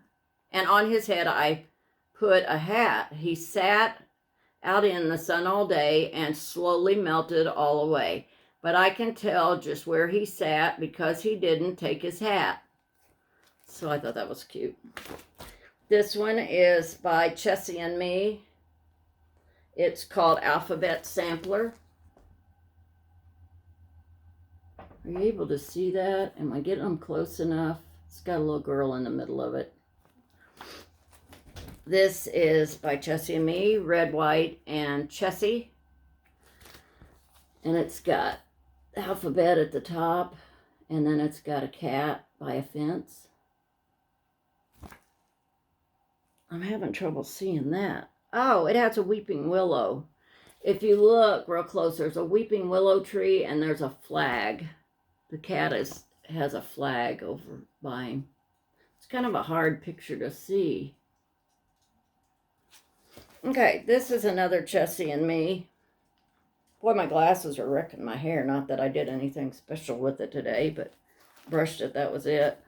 and on his head I put a hat. He sat out in the sun all day and slowly melted all away. But I can tell just where he sat because he didn't take his hat. So I thought that was cute. This one is by Chessie and Me. It's called Alphabet Sampler. Are you able to see that? Am I getting them close enough? It's got a little girl in the middle of it. This is by Chessie and Me, Red, White, and Chessie. And it's got the alphabet at the top, and then it's got a cat by a fence. I'm having trouble seeing that. Oh, it has a weeping willow. If you look real close, there's a weeping willow tree, and there's a flag. The cat has a flag over by him. It's kind of a hard picture to see. Okay, this is another Chessie and Me. Boy, my glasses are wrecking my hair. Not that I did anything special with it today, but brushed it, that was it.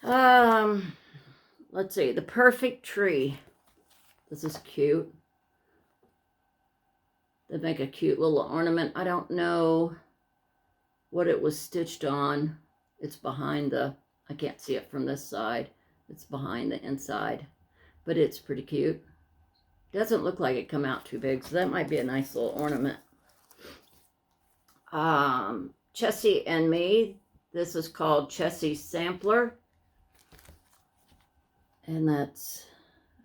Let's see, The Perfect Tree. This is cute. They make a cute little ornament. I don't know what it was stitched on. It's behind I can't see it from this side. It's behind the inside, but it's pretty cute. Doesn't look like it come out too big, so that might be a nice little ornament. Chessie and Me. This is called Chessie's Sampler. And that's,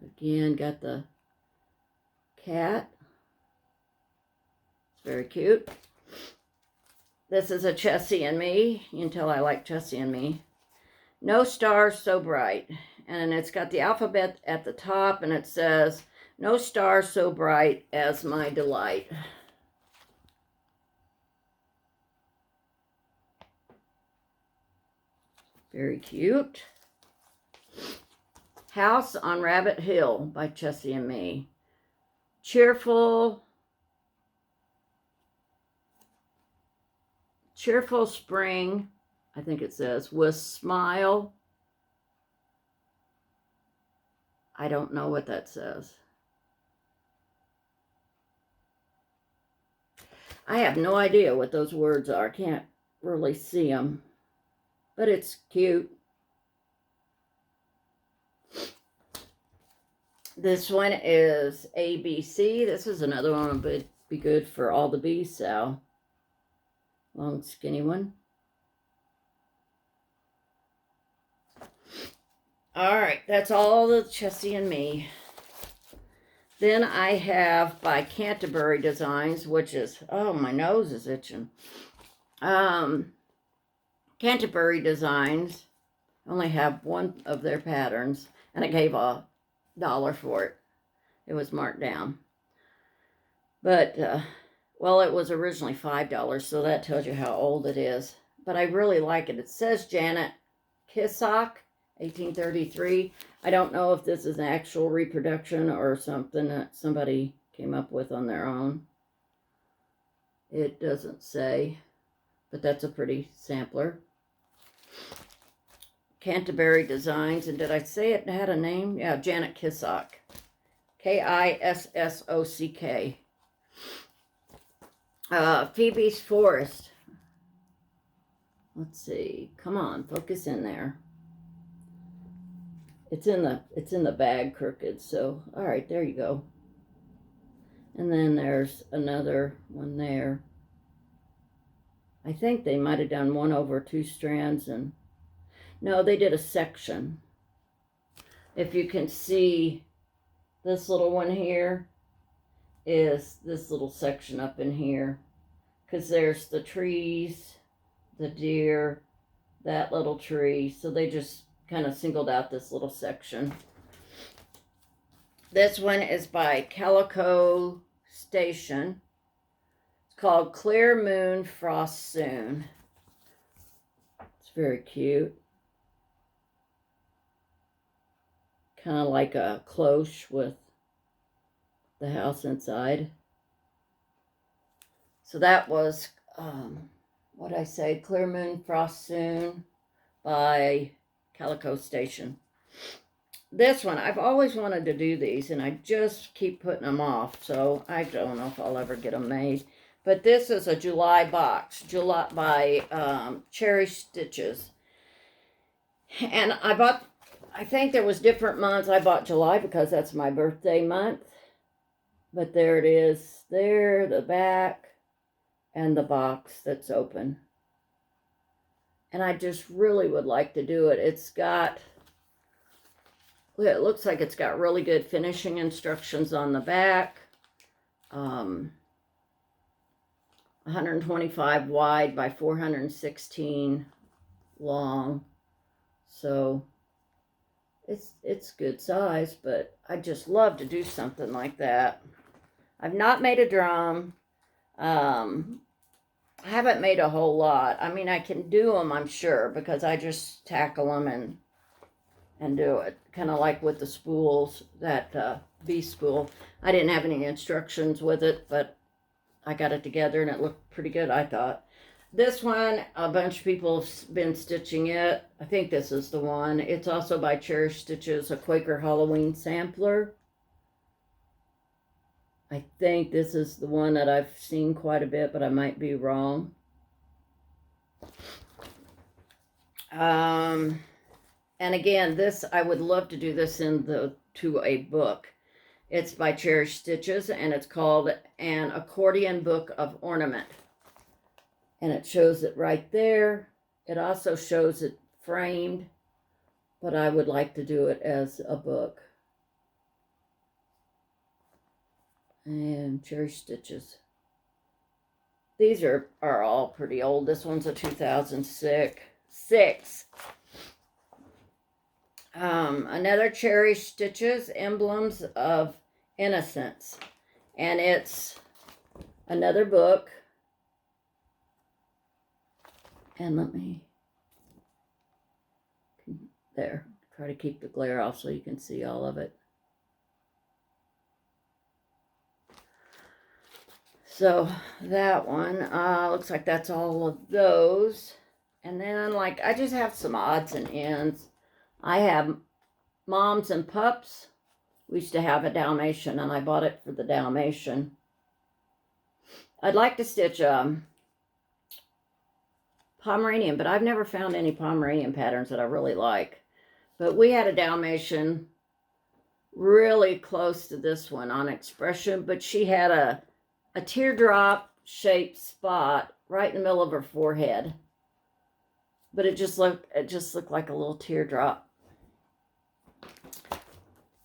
again, got the cat. It's very cute. This is a Chessie and Me. You can tell I like Chessie and Me. No Stars So Bright. And it's got the alphabet at the top, and it says, no star so bright as my delight. Very cute. House on Rabbit Hill by Chessie and Me. Cheerful spring, I think it says, with smile. I don't know what that says. I have no idea what those words are. I can't really see them. But it's cute. This one is ABC. This is another one that would be good for all the bees, Sal. Long, skinny one. All right, that's all the Chessie and Me. Then I have by Canterbury Designs, which is, oh, my nose is itching. Canterbury Designs. I only have one of their patterns, and I gave $1 for it. It was marked down. But, well, it was originally $5, so that tells you how old it is. But I really like it. It says Janet Kissock, 1833. I don't know if this is an actual reproduction or something that somebody came up with on their own. It doesn't say, but that's a pretty sampler. Canterbury Designs, and did I say it had a name? Yeah, Janet Kissock. Kissock. Phoebe's Forest. Let's see. Come on, focus in there. It's in the bag crooked, so all right, there you go. And then there's another one there. I think they might have done one over 2 strands, and no, they did a section. If you can see, this little one here is this little section up in here, because there's the trees, the deer, that little tree, so they just kind of singled out this little section. This one is by Calico Station. It's called Clear Moon Frost Soon. It's very cute. Kind of like a cloche with the house inside. So that was what I say, Clear Moon, Frost Soon by Calico Station. This one, I've always wanted to do these, and I just keep putting them off, so I don't know if I'll ever get them made. But this is a July box, July by Cherry Stitches. And I think there was different months. I bought July because that's my birthday month. But there it is, there, the back, and the box that's open. And I just really would like to do it. It looks like it's got really good finishing instructions on the back. 125 wide by 416 long. So it's good size, but I just love to do something like that. I've not made a drum. I haven't made a whole lot. I mean, I can do them, I'm sure, because I just tackle them and do it. Kind of like with the spools, that bee spool. I didn't have any instructions with it, but I got it together and it looked pretty good, I thought. This one, a bunch of people have been stitching it. I think this is the one. It's also by Cherry Stitches, a Quaker Halloween sampler. I think this is the one that I've seen quite a bit, but I might be wrong. And again, this, I would love to do this to a book. It's by Cherry Stitches, and it's called An Accordion Book of Ornament. And it shows it right there. It also shows it framed, but I would like to do it as a book. And Cherry Stitches. These are all pretty old. This one's a 2006. Another Cherry Stitches, Emblems of Innocence. And it's another book. And let me, there, try to keep the glare off so you can see all of it. So that one, looks like that's all of those. And then, like, I just have some odds and ends. I have Moms and Pups. We used to have a Dalmatian, and I bought it for the Dalmatian. I'd like to stitch Pomeranian, but I've never found any Pomeranian patterns that I really like. But we had a Dalmatian really close to this one on expression, but she had a teardrop shaped spot right in the middle of her forehead. But it just looked like a little teardrop.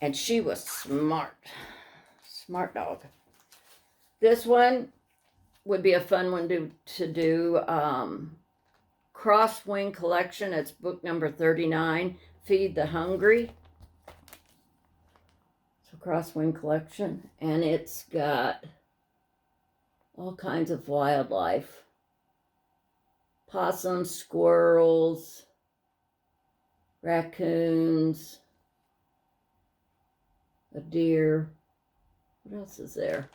And she was smart. Smart dog. This one would be a fun one to do. Crosswing Collection. It's book number 39. Feed the Hungry. So Crosswing Collection. And it's got all kinds of wildlife. Possums, squirrels, raccoons, a deer. What else is there?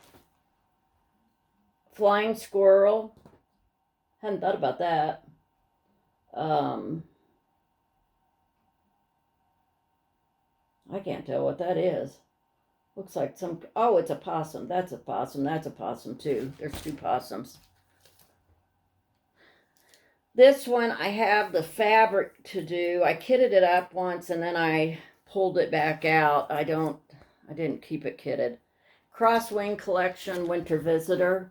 Flying squirrel. Hadn't thought about that. I can't tell what that is. Looks like it's a possum. That's a possum. That's a possum too. There's two possums. This one, I have the fabric to do. I kitted it up once and then I pulled it back out. I didn't keep it kitted. Crosswing Collection, Winter Visitor.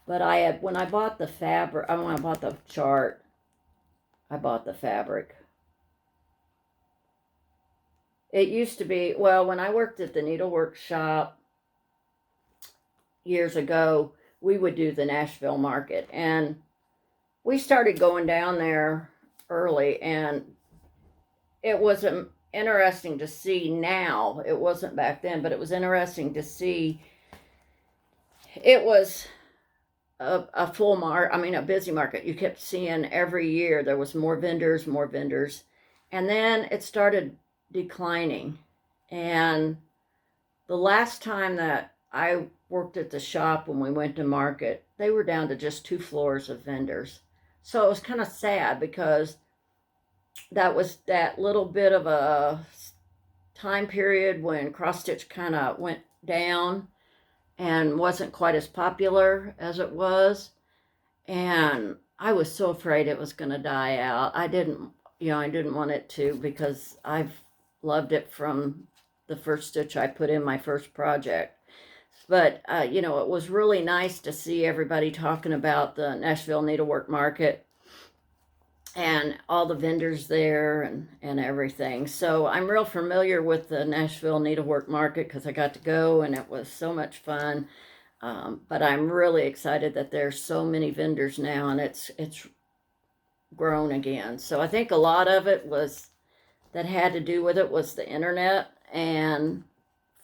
But when I bought the fabric, when I bought the chart, I bought the fabric. It used to be, well, when I worked at the needlework shop years ago, we would do the Nashville market. And we started going down there early, and it was interesting to see now. It wasn't back then, but it was interesting to see. It was a a busy market. You kept seeing every year there was more vendors. And then it started declining. And the last time that I worked at the shop when we went to market, they were down to just 2 floors of vendors. So it was kind of sad because that was that little bit of a time period when cross stitch kind of went down and wasn't quite as popular as it was. And I was so afraid it was going to die out. I didn't want it to, because I've loved it from the first stitch I put in my first project. But, it was really nice to see everybody talking about the Nashville Needlework Market and all the vendors there and everything. So I'm real familiar with the Nashville Needlework Market because I got to go and it was so much fun. But I'm really excited that there's so many vendors now, and it's grown again. So I think a lot of it had to do with it was the internet and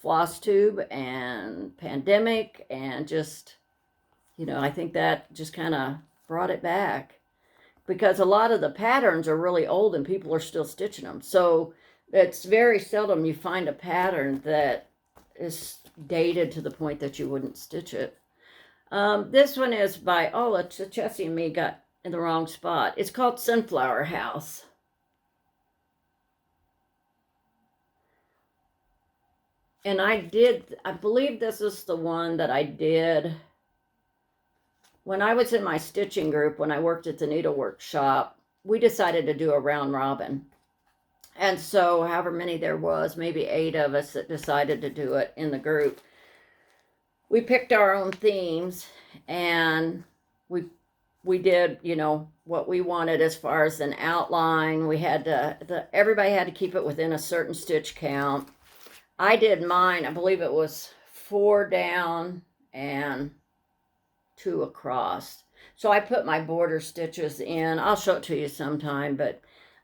flosstube and pandemic, and just, I think that just kind of brought it back, because a lot of the patterns are really old and people are still stitching them. So it's very seldom you find a pattern that is dated to the point that you wouldn't stitch it. This one is by, Chessie and me got in the wrong spot. It's called Sunflower House. And I believe this is the one that I did when I was in my stitching group, when I worked at the needlework shop. We decided to do a round robin. And so however many there was, maybe 8 of us that decided to do it in the group, we picked our own themes, and we did, what we wanted as far as an outline. We had to, everybody had to keep it within a certain stitch count. I did mine, I believe it was 4 down and 2 across. So I put my border stitches in. I'll show it to you sometime, but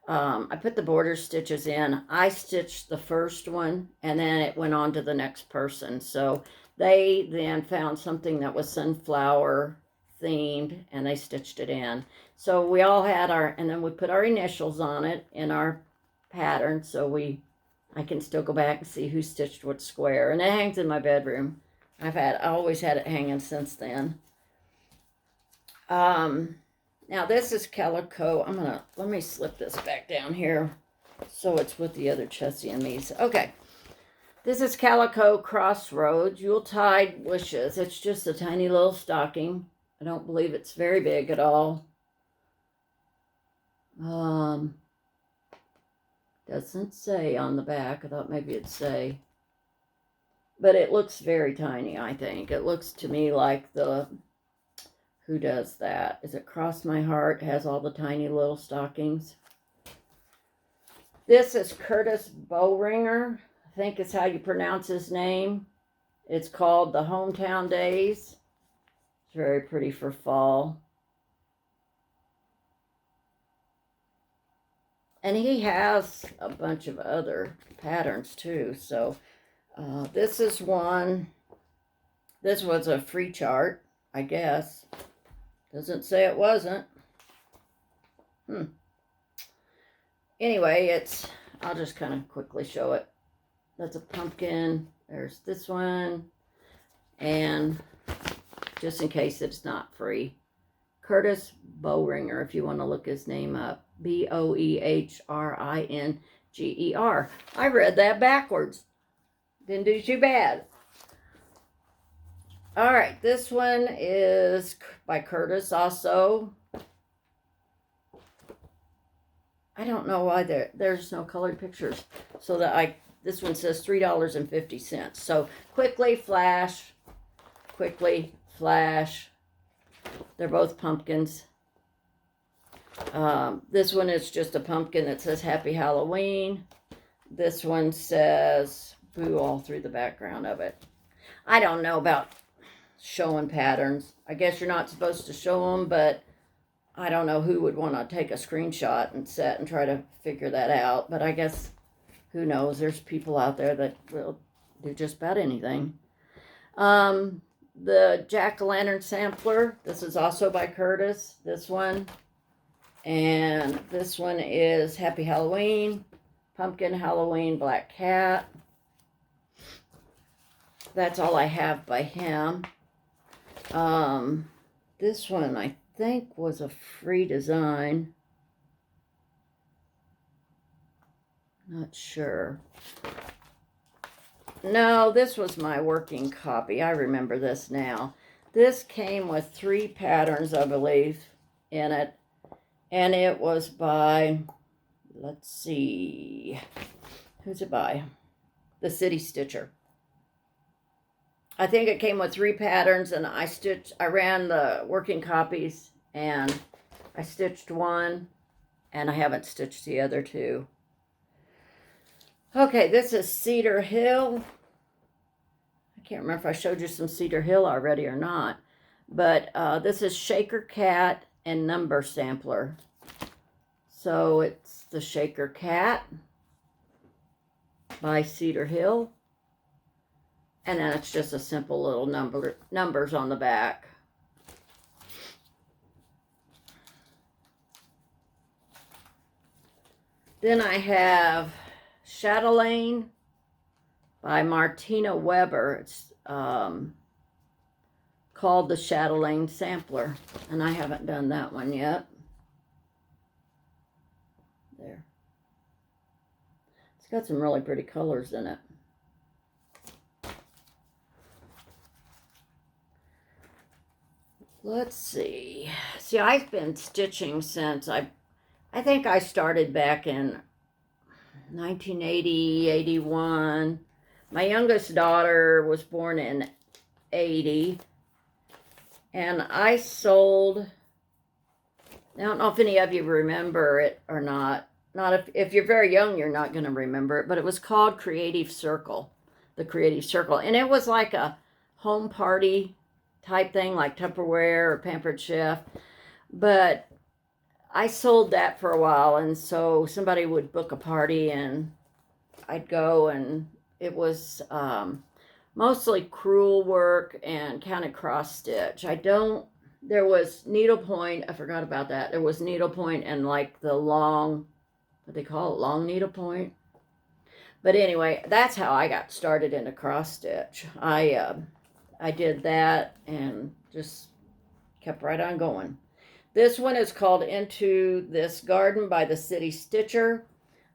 I put the border stitches in. I stitched the first one, and then it went on to the next person. So they then found something that was sunflower themed, and they stitched it in. So we all had and then we put our initials on it in our pattern, so I can still go back and see who stitched what square. And it hangs in my bedroom. I always had it hanging since then. Now this is calico. let me slip this back down here so it's with the other Chessie and me's. Okay. This is Calico Crossroads Yuletide Wishes. It's just a tiny little stocking. I don't believe it's very big at all. Doesn't say on the back. I thought maybe it'd say. But it looks very tiny, I think. It looks to me like who does that? Is it Cross My Heart? It has all the tiny little stockings. This is Curtis Bowringer. I think is how you pronounce his name. It's called The Hometown Days. It's very pretty for fall. And he has a bunch of other patterns too. So this is one. This was a free chart, I guess. Doesn't say it wasn't. Anyway, I'll just kind of quickly show it. That's a pumpkin. There's this one. And just in case it's not free, Curtis Bowringer, if you want to look his name up. Boehringer. I read that backwards. Didn't do too bad. All right, this one is by Curtis also. I don't know why there's no colored pictures. So this one says $3.50. So quickly flash. They're both pumpkins. This one is just a pumpkin that says Happy Halloween. This one says Boo all through the background of it. I don't know about showing patterns. I guess you're not supposed to show them, but I don't know who would want to take a screenshot and sit and try to figure that out. But I guess, who knows? There's people out there that will do just about anything. The Jack-o'-lantern sampler. This is also by Curtis. This one. And this one is Happy Halloween, Pumpkin Halloween, Black Cat. that's all I have by him. This one I think was a free design. Not sure. No, this was my working copy. I remember this now. This came with 3 patterns, I believe, in it. And it was by, let's see, who's it by? The City Stitcher. I think it came with 3 patterns, and I ran the working copies, and I stitched one, and I haven't stitched the other 2. Okay, this is Cedar Hill. I can't remember if I showed you some Cedar Hill already or not, but this is Shaker Cat and Number Sampler. So it's the Shaker Cat by Cedar Hill, and then it's just a simple little numbers on the back. Then I have Chatelaine by Martina Weber. It's called the Chatelaine Sampler, and I haven't done that one yet. There. It's got some really pretty colors in it. Let's see. See, I've been stitching since I think I started back in 1980, 81. My youngest daughter was born in 80. And I sold, I don't know if any of you remember it or not. If you're very young, you're not going to remember it, but it was called Creative Circle, the Creative Circle. And it was like a home party type thing, like Tupperware or Pampered Chef. But I sold that for a while, and so somebody would book a party, and I'd go, and it was mostly crewel work and kind of cross stitch. There was needlepoint, I forgot about that. There was needlepoint and like the long, what they call it, long needlepoint. But anyway, that's how I got started into cross stitch. I did that and just kept right on going. This one is called Into This Garden by the City Stitcher.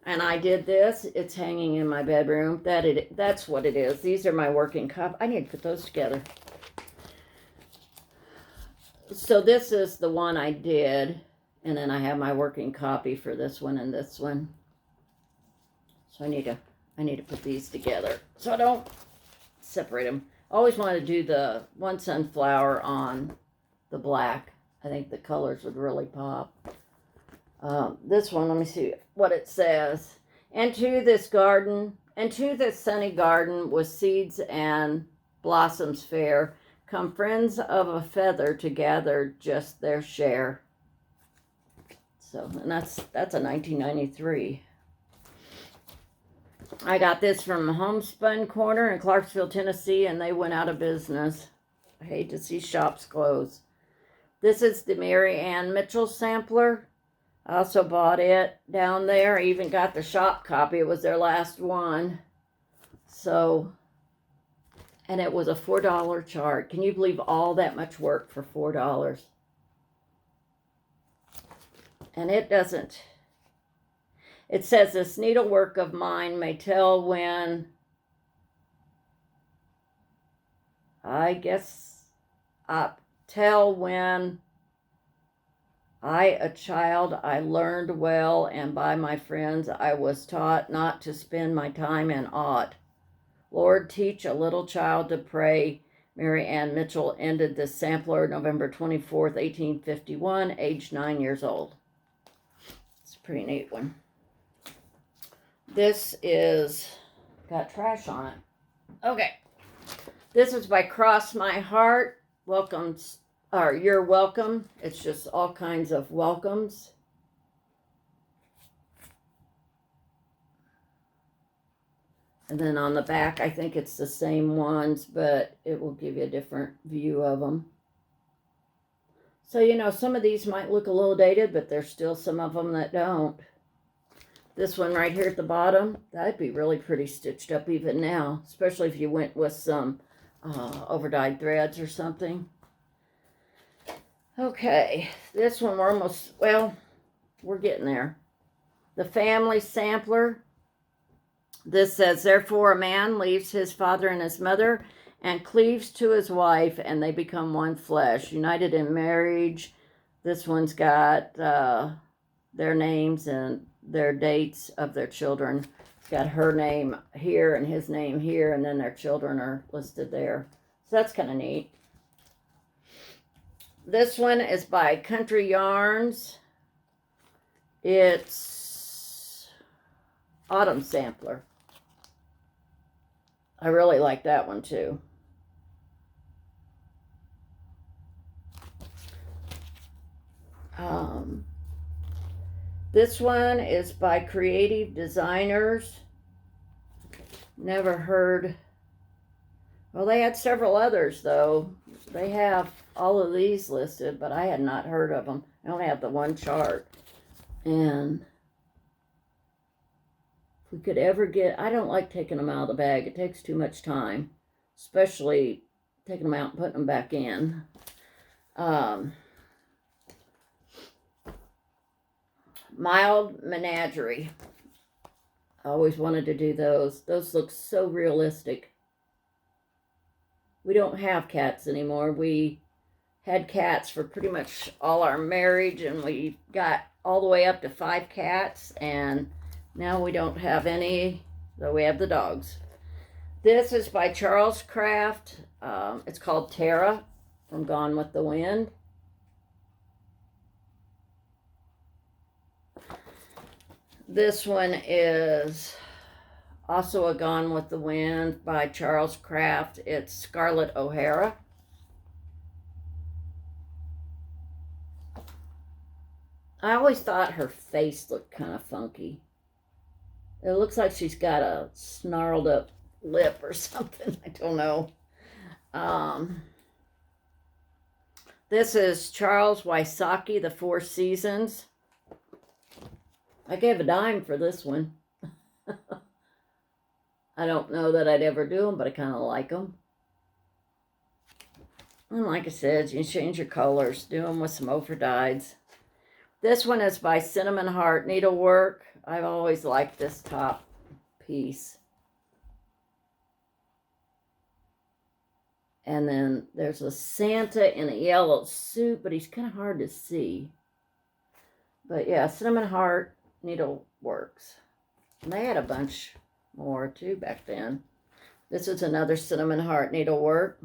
And I did this. It's hanging in my bedroom. That's what it is. These are my working cup. I need to put those together. So this is the one I did. And then I have my working copy for this one and this one. So I need to put these together so I don't separate them. I always want to do the one sunflower on the black. I think the colors would really pop. This one, let me see what it says. Into this sunny garden with seeds and blossoms fair, come friends of a feather to gather just their share. So, and that's a 1993. I got this from Homespun Corner in Clarksville, Tennessee, and they went out of business. I hate to see shops close. This is the Mary Ann Mitchell sampler. I also bought it down there. I even got the shop copy. It was their last one. So, and it was a $4 chart. Can you believe all that much work for $4? And it doesn't. It says, this needlework of mine may tell when, tell when a child, I learned well, and by my friends I was taught not to spend my time in aught. Lord, teach a little child to pray. Mary Ann Mitchell ended this sampler November 24th, 1851, age 9 years old. It's a pretty neat one. This is, got trash on it. Okay. This is by Cross My Heart. You're welcome. It's just all kinds of welcomes. And then on the back, I think it's the same ones, but it will give you a different view of them. So, you know, some of these might look a little dated, but there's still some of them that don't. This one right here at the bottom, that'd be really pretty stitched up even now, especially if you went with some overdyed threads or something. Okay, this one we're almost, well, we're getting there. The family sampler. This says, therefore a man leaves his father and his mother and cleaves to his wife, and they become one flesh, united in marriage. This one's got their names and their dates of their children. It's got her name here and his name here, and then their children are listed there. So that's kind of neat. This one is by Country Yarns. It's Autumn Sampler. I really like that one too. This one is by Creative Designers. Never heard. Well, they had several others though. They have all of these listed, but I had not heard of them. I only have the one chart. And if we could ever get, I don't like taking them out of the bag. It takes too much time, especially taking them out and putting them back in. Mild Menagerie. I always wanted to do those. Those look so realistic. We don't have cats anymore. We had cats for pretty much all our marriage, and we got all the way up to 5 cats, and now we don't have any, though we have the dogs. This is by Charles Craft. It's called Tara from Gone with the Wind. This one is also a Gone with the Wind by Charles Craft. It's Scarlett O'Hara. I always thought her face looked kind of funky. It looks like she's got a snarled up lip or something. I don't know. This is Charles Wysocki, The Four Seasons. I gave a dime for this one. I don't know that I'd ever do them, but I kind of like them. And like I said, you change your colors. Do them with some overdyes. This one is by Cinnamon Heart Needlework. I've always liked this top piece. And then there's a Santa in a yellow suit, but he's kind of hard to see. But yeah, Cinnamon Heart Needleworks. And they had a bunch more too back then. This is another Cinnamon Heart Needlework.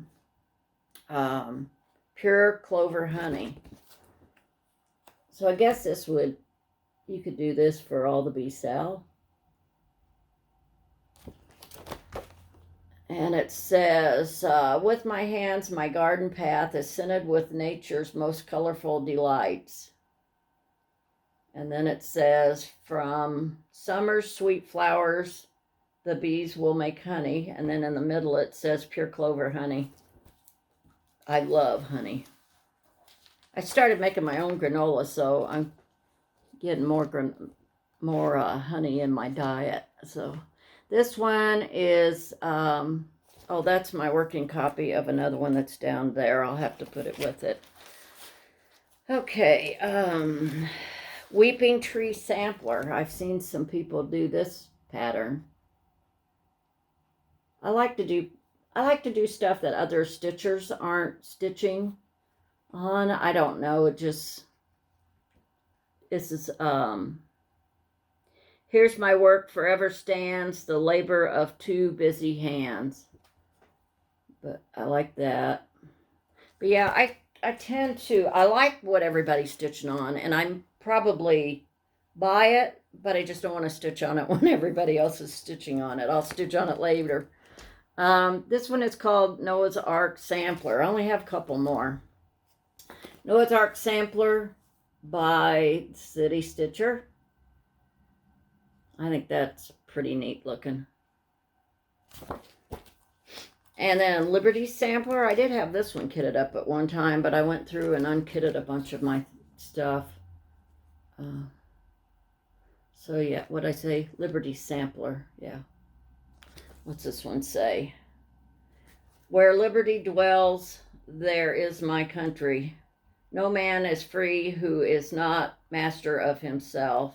Pure Clover Honey. So I guess this would, you could do this for all the B-Sal. And it says, with my hands, my garden path is scented with nature's most colorful delights. And then it says, from summer's sweet flowers, the bees will make honey. And then in the middle it says pure clover honey. I love honey. I started making my own granola, so I'm getting more honey in my diet. So this one is, oh, that's my working copy of another one that's down there. I'll have to put it with it. Okay, Weeping Tree Sampler. I've seen some people do this pattern. I like to do stuff that other stitchers aren't stitching on. I don't know, this is, here's my work forever stands, the labor of 2 busy hands. But I like that. But yeah, I tend to, I like what everybody's stitching on, and I'm probably buy it, but I just don't want to stitch on it when everybody else is stitching on it. I'll stitch on it later. This one is called Noah's Ark Sampler. I only have a couple more. Noah's Ark Sampler by City Stitcher. I think that's pretty neat looking. And then Liberty Sampler. I did have this one kitted up at one time, but I went through and unkitted a bunch of my stuff. So yeah, what'd I say? Liberty Sampler, yeah. What's this one say? Where liberty dwells, there is my country. No man is free who is not master of himself.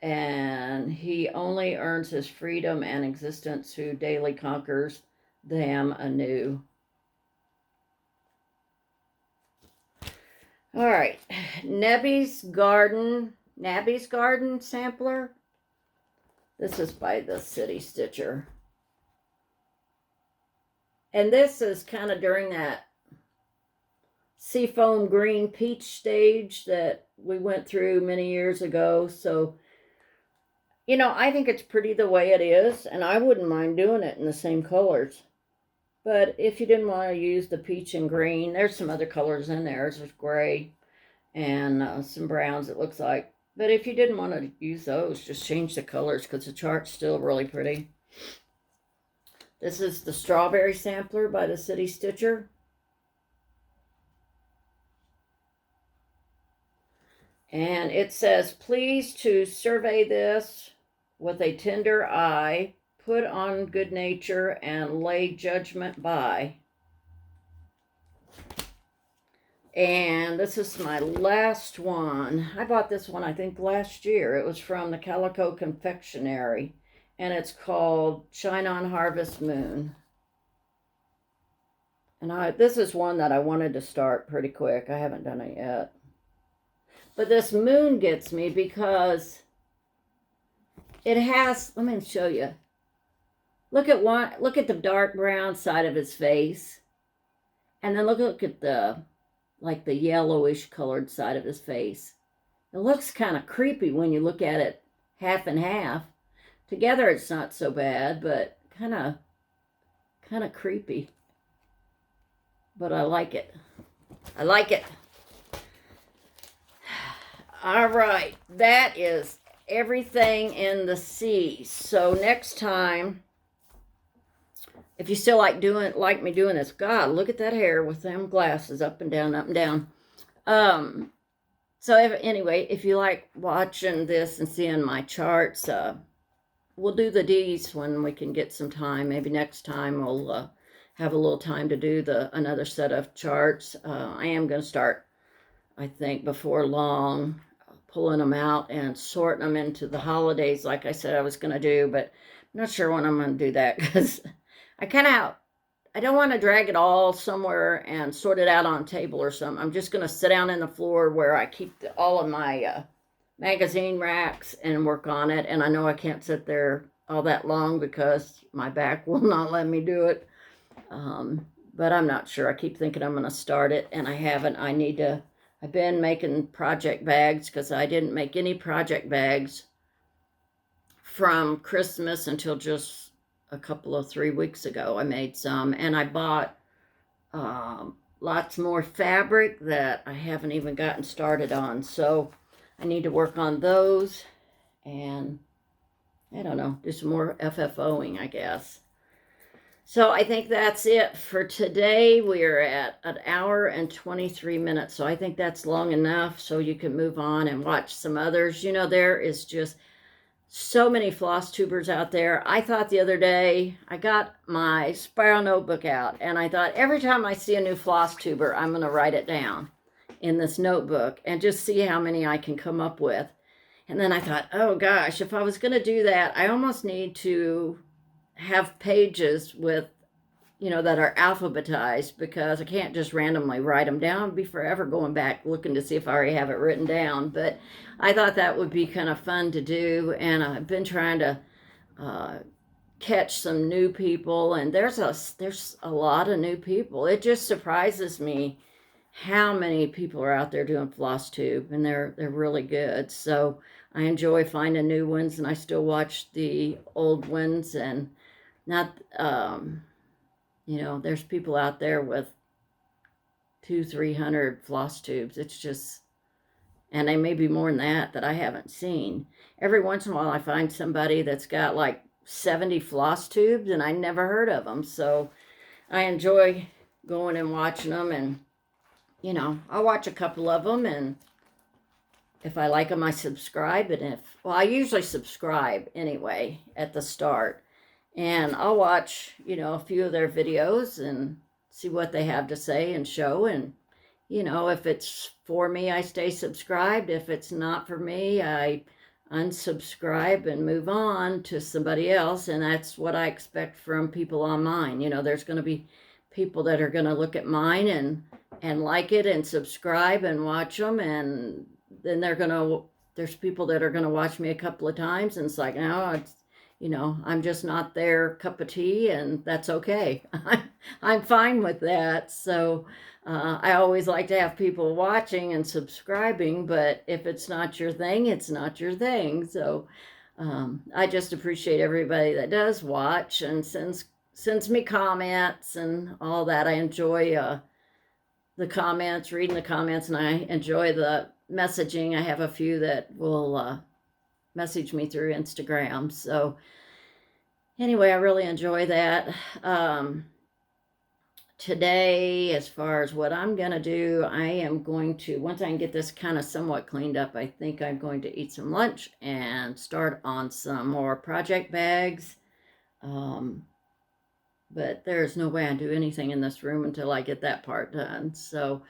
And he only earns his freedom and existence who daily conquers them anew. All right, Nabby's Garden sampler. This is by the City Stitcher. And this is kind of during that seafoam green peach stage that we went through many years ago. So, you know, I think it's pretty the way it is, and I wouldn't mind doing it in the same colors. But if you didn't want to use the peach and green, there's some other colors in there. There's gray and some browns, it looks like. But if you didn't want to use those, just change the colors because the chart's still really pretty. This is the Strawberry Sampler by the City Stitcher. And it says, please to survey this with a tender eye, put on good nature, and lay judgment by. And this is my last one. I bought this one, I think, last year. It was from the Calico Confectionery, and it's called Shine on Harvest Moon. And this is one that I wanted to start pretty quick. I haven't done it yet. But this moon gets me because it has, let me show you. Look at the dark brown side of his face. And then look at the, like the yellowish colored side of his face. It looks kind of creepy when you look at it half and half. Together it's not so bad, but kind of creepy. But I like it. I like it. All right, that is everything in the sea. So next time, if you still like me doing this, God, look at that hair with them glasses up and down, up and down. So anyway, if you like watching this and seeing my charts, we'll do the D's when we can get some time. Maybe next time we'll have a little time to do another set of charts. I am going to start, I think, before long, pulling them out and sorting them into the holidays like I said I was going to do, but I'm not sure when I'm going to do that because I don't want to drag it all somewhere and sort it out on a table or something. I'm just going to sit down in the floor where I keep all of my magazine racks and work on it. And I know I can't sit there all that long because my back will not let me do it. But I'm not sure. I keep thinking I'm going to start it and I haven't. I've been making project bags because I didn't make any project bags from Christmas until just a couple of 3 weeks ago. I made some and I bought lots more fabric that I haven't even gotten started on. So I need to work on those and I don't know, do some more FFOing, I guess. So I think that's it for today. We are at 1 hour and 23 minutes. So I think that's long enough so you can move on and watch some others. You know, there is just so many floss tubers out there. I thought the other day, I got my spiral notebook out and I thought every time I see a new floss tuber, I'm going to write it down in this notebook and just see how many I can come up with. And then I thought, oh gosh, if I was going to do that, I almost need to have pages with, you know, that are alphabetized because I can't just randomly write them down. I'd be forever going back looking to see if I already have it written down. But I thought that would be kind of fun to do. And I've been trying to catch some new people. And there's a lot of new people. It just surprises me how many people are out there doing floss tube. And they're really good. So I enjoy finding new ones. And I still watch the old ones and not, you know, there's people out there with 200-300 floss tubes. It's just, and they may be more than that I haven't seen. Every once in a while I find somebody that's got like 70 floss tubes and I never heard of them. So I enjoy going and watching them and, you know, I'll watch a couple of them and if I like them, I subscribe. And well, I usually subscribe anyway at the start. And I'll watch, a few of their videos and see what they have to say and show. And, if it's for me, I stay subscribed. If it's not for me, I unsubscribe and move on to somebody else. And that's what I expect from people on mine. There's going to be people that are going to look at mine and like it and subscribe and watch them. And then there's people that are going to watch me a couple of times. And it's like, no, I'm just not their cup of tea, and that's okay. I'm fine with that. So I always like to have people watching and subscribing, but if it's not your thing, it's not your thing. So I just appreciate everybody that does watch and sends me comments and all that. I enjoy the comments, reading the comments, and I enjoy the messaging. I have a few that will message me through Instagram. So anyway, I really enjoy that. Today, as far as what I'm going to do, I am going to, once I can get this kind of somewhat cleaned up, I think I'm going to eat some lunch and start on some more project bags. But there's no way I do anything in this room until I get that part done. So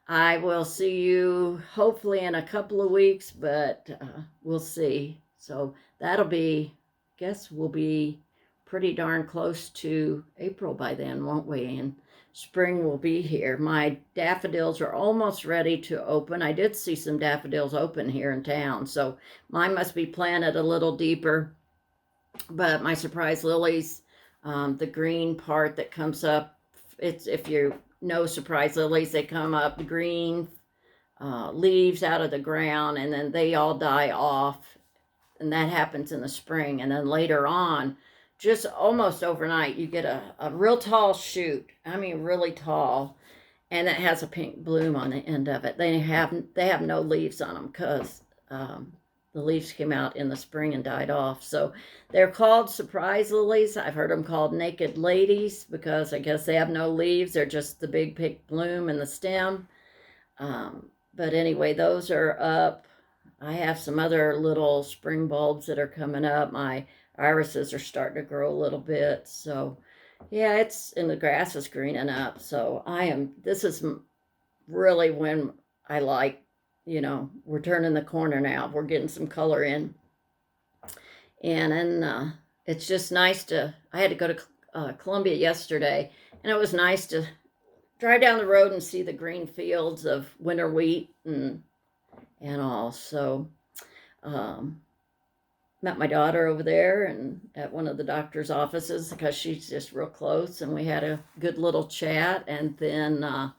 I will see you hopefully in a couple of weeks, but we'll see. So that'll be, I guess we'll be pretty darn close to April by then, won't we? And spring will be here. My daffodils are almost ready to open. I did see some daffodils open here in town, so mine must be planted a little deeper. But my surprise lilies, the green part that comes up, it's, if you know surprise lilies, they come up green leaves out of the ground, and then they all die off, and that happens in the spring. And then later on, just almost overnight, you get a real tall shoot. I mean, really tall, and it has a pink bloom on the end of it. They have no leaves on them because the leaves came out in the spring and died off. So they're called surprise lilies. I've heard them called naked ladies because I guess they have no leaves. They're just the big pink bloom in the stem. But anyway, those are up. I have some other little spring bulbs that are coming up. My irises are starting to grow a little bit. So yeah, and the grass is greening up. So this is really when I like, we're turning the corner now. We're getting some color in. And then it's just nice I had to go to Columbia yesterday, and it was nice to drive down the road and see the green fields of winter wheat and all. So met my daughter over there and at one of the doctor's offices because she's just real close, and we had a good little chat. And then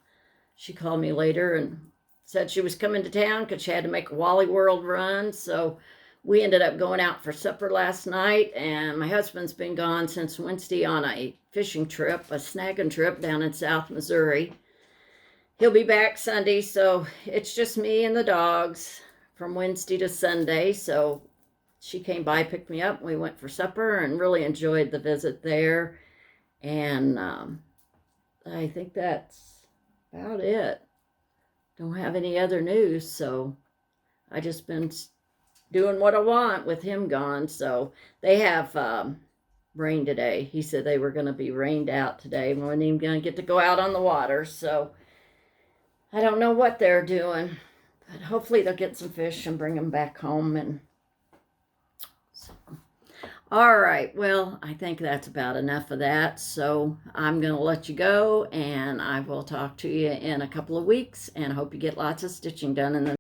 she called me later and said she was coming to town because she had to make a Wally World run. So we ended up going out for supper last night, and my husband's been gone since Wednesday on a fishing trip, a snagging trip down in South Missouri. He'll be back Sunday, so it's just me and the dogs from Wednesday to Sunday. So she came by, picked me up, and we went for supper and really enjoyed the visit there. And I think that's about it. Don't have any other news, so I just been doing what I want with him gone. So they have rain today. He said they were going to be rained out today. We weren't even going to get to go out on the water. So I don't know what they're doing, but hopefully they'll get some fish and bring them back home. And so, all right, well, I think that's about enough of that. So I'm going to let you go, and I will talk to you in a couple of weeks, and I hope you get lots of stitching done in the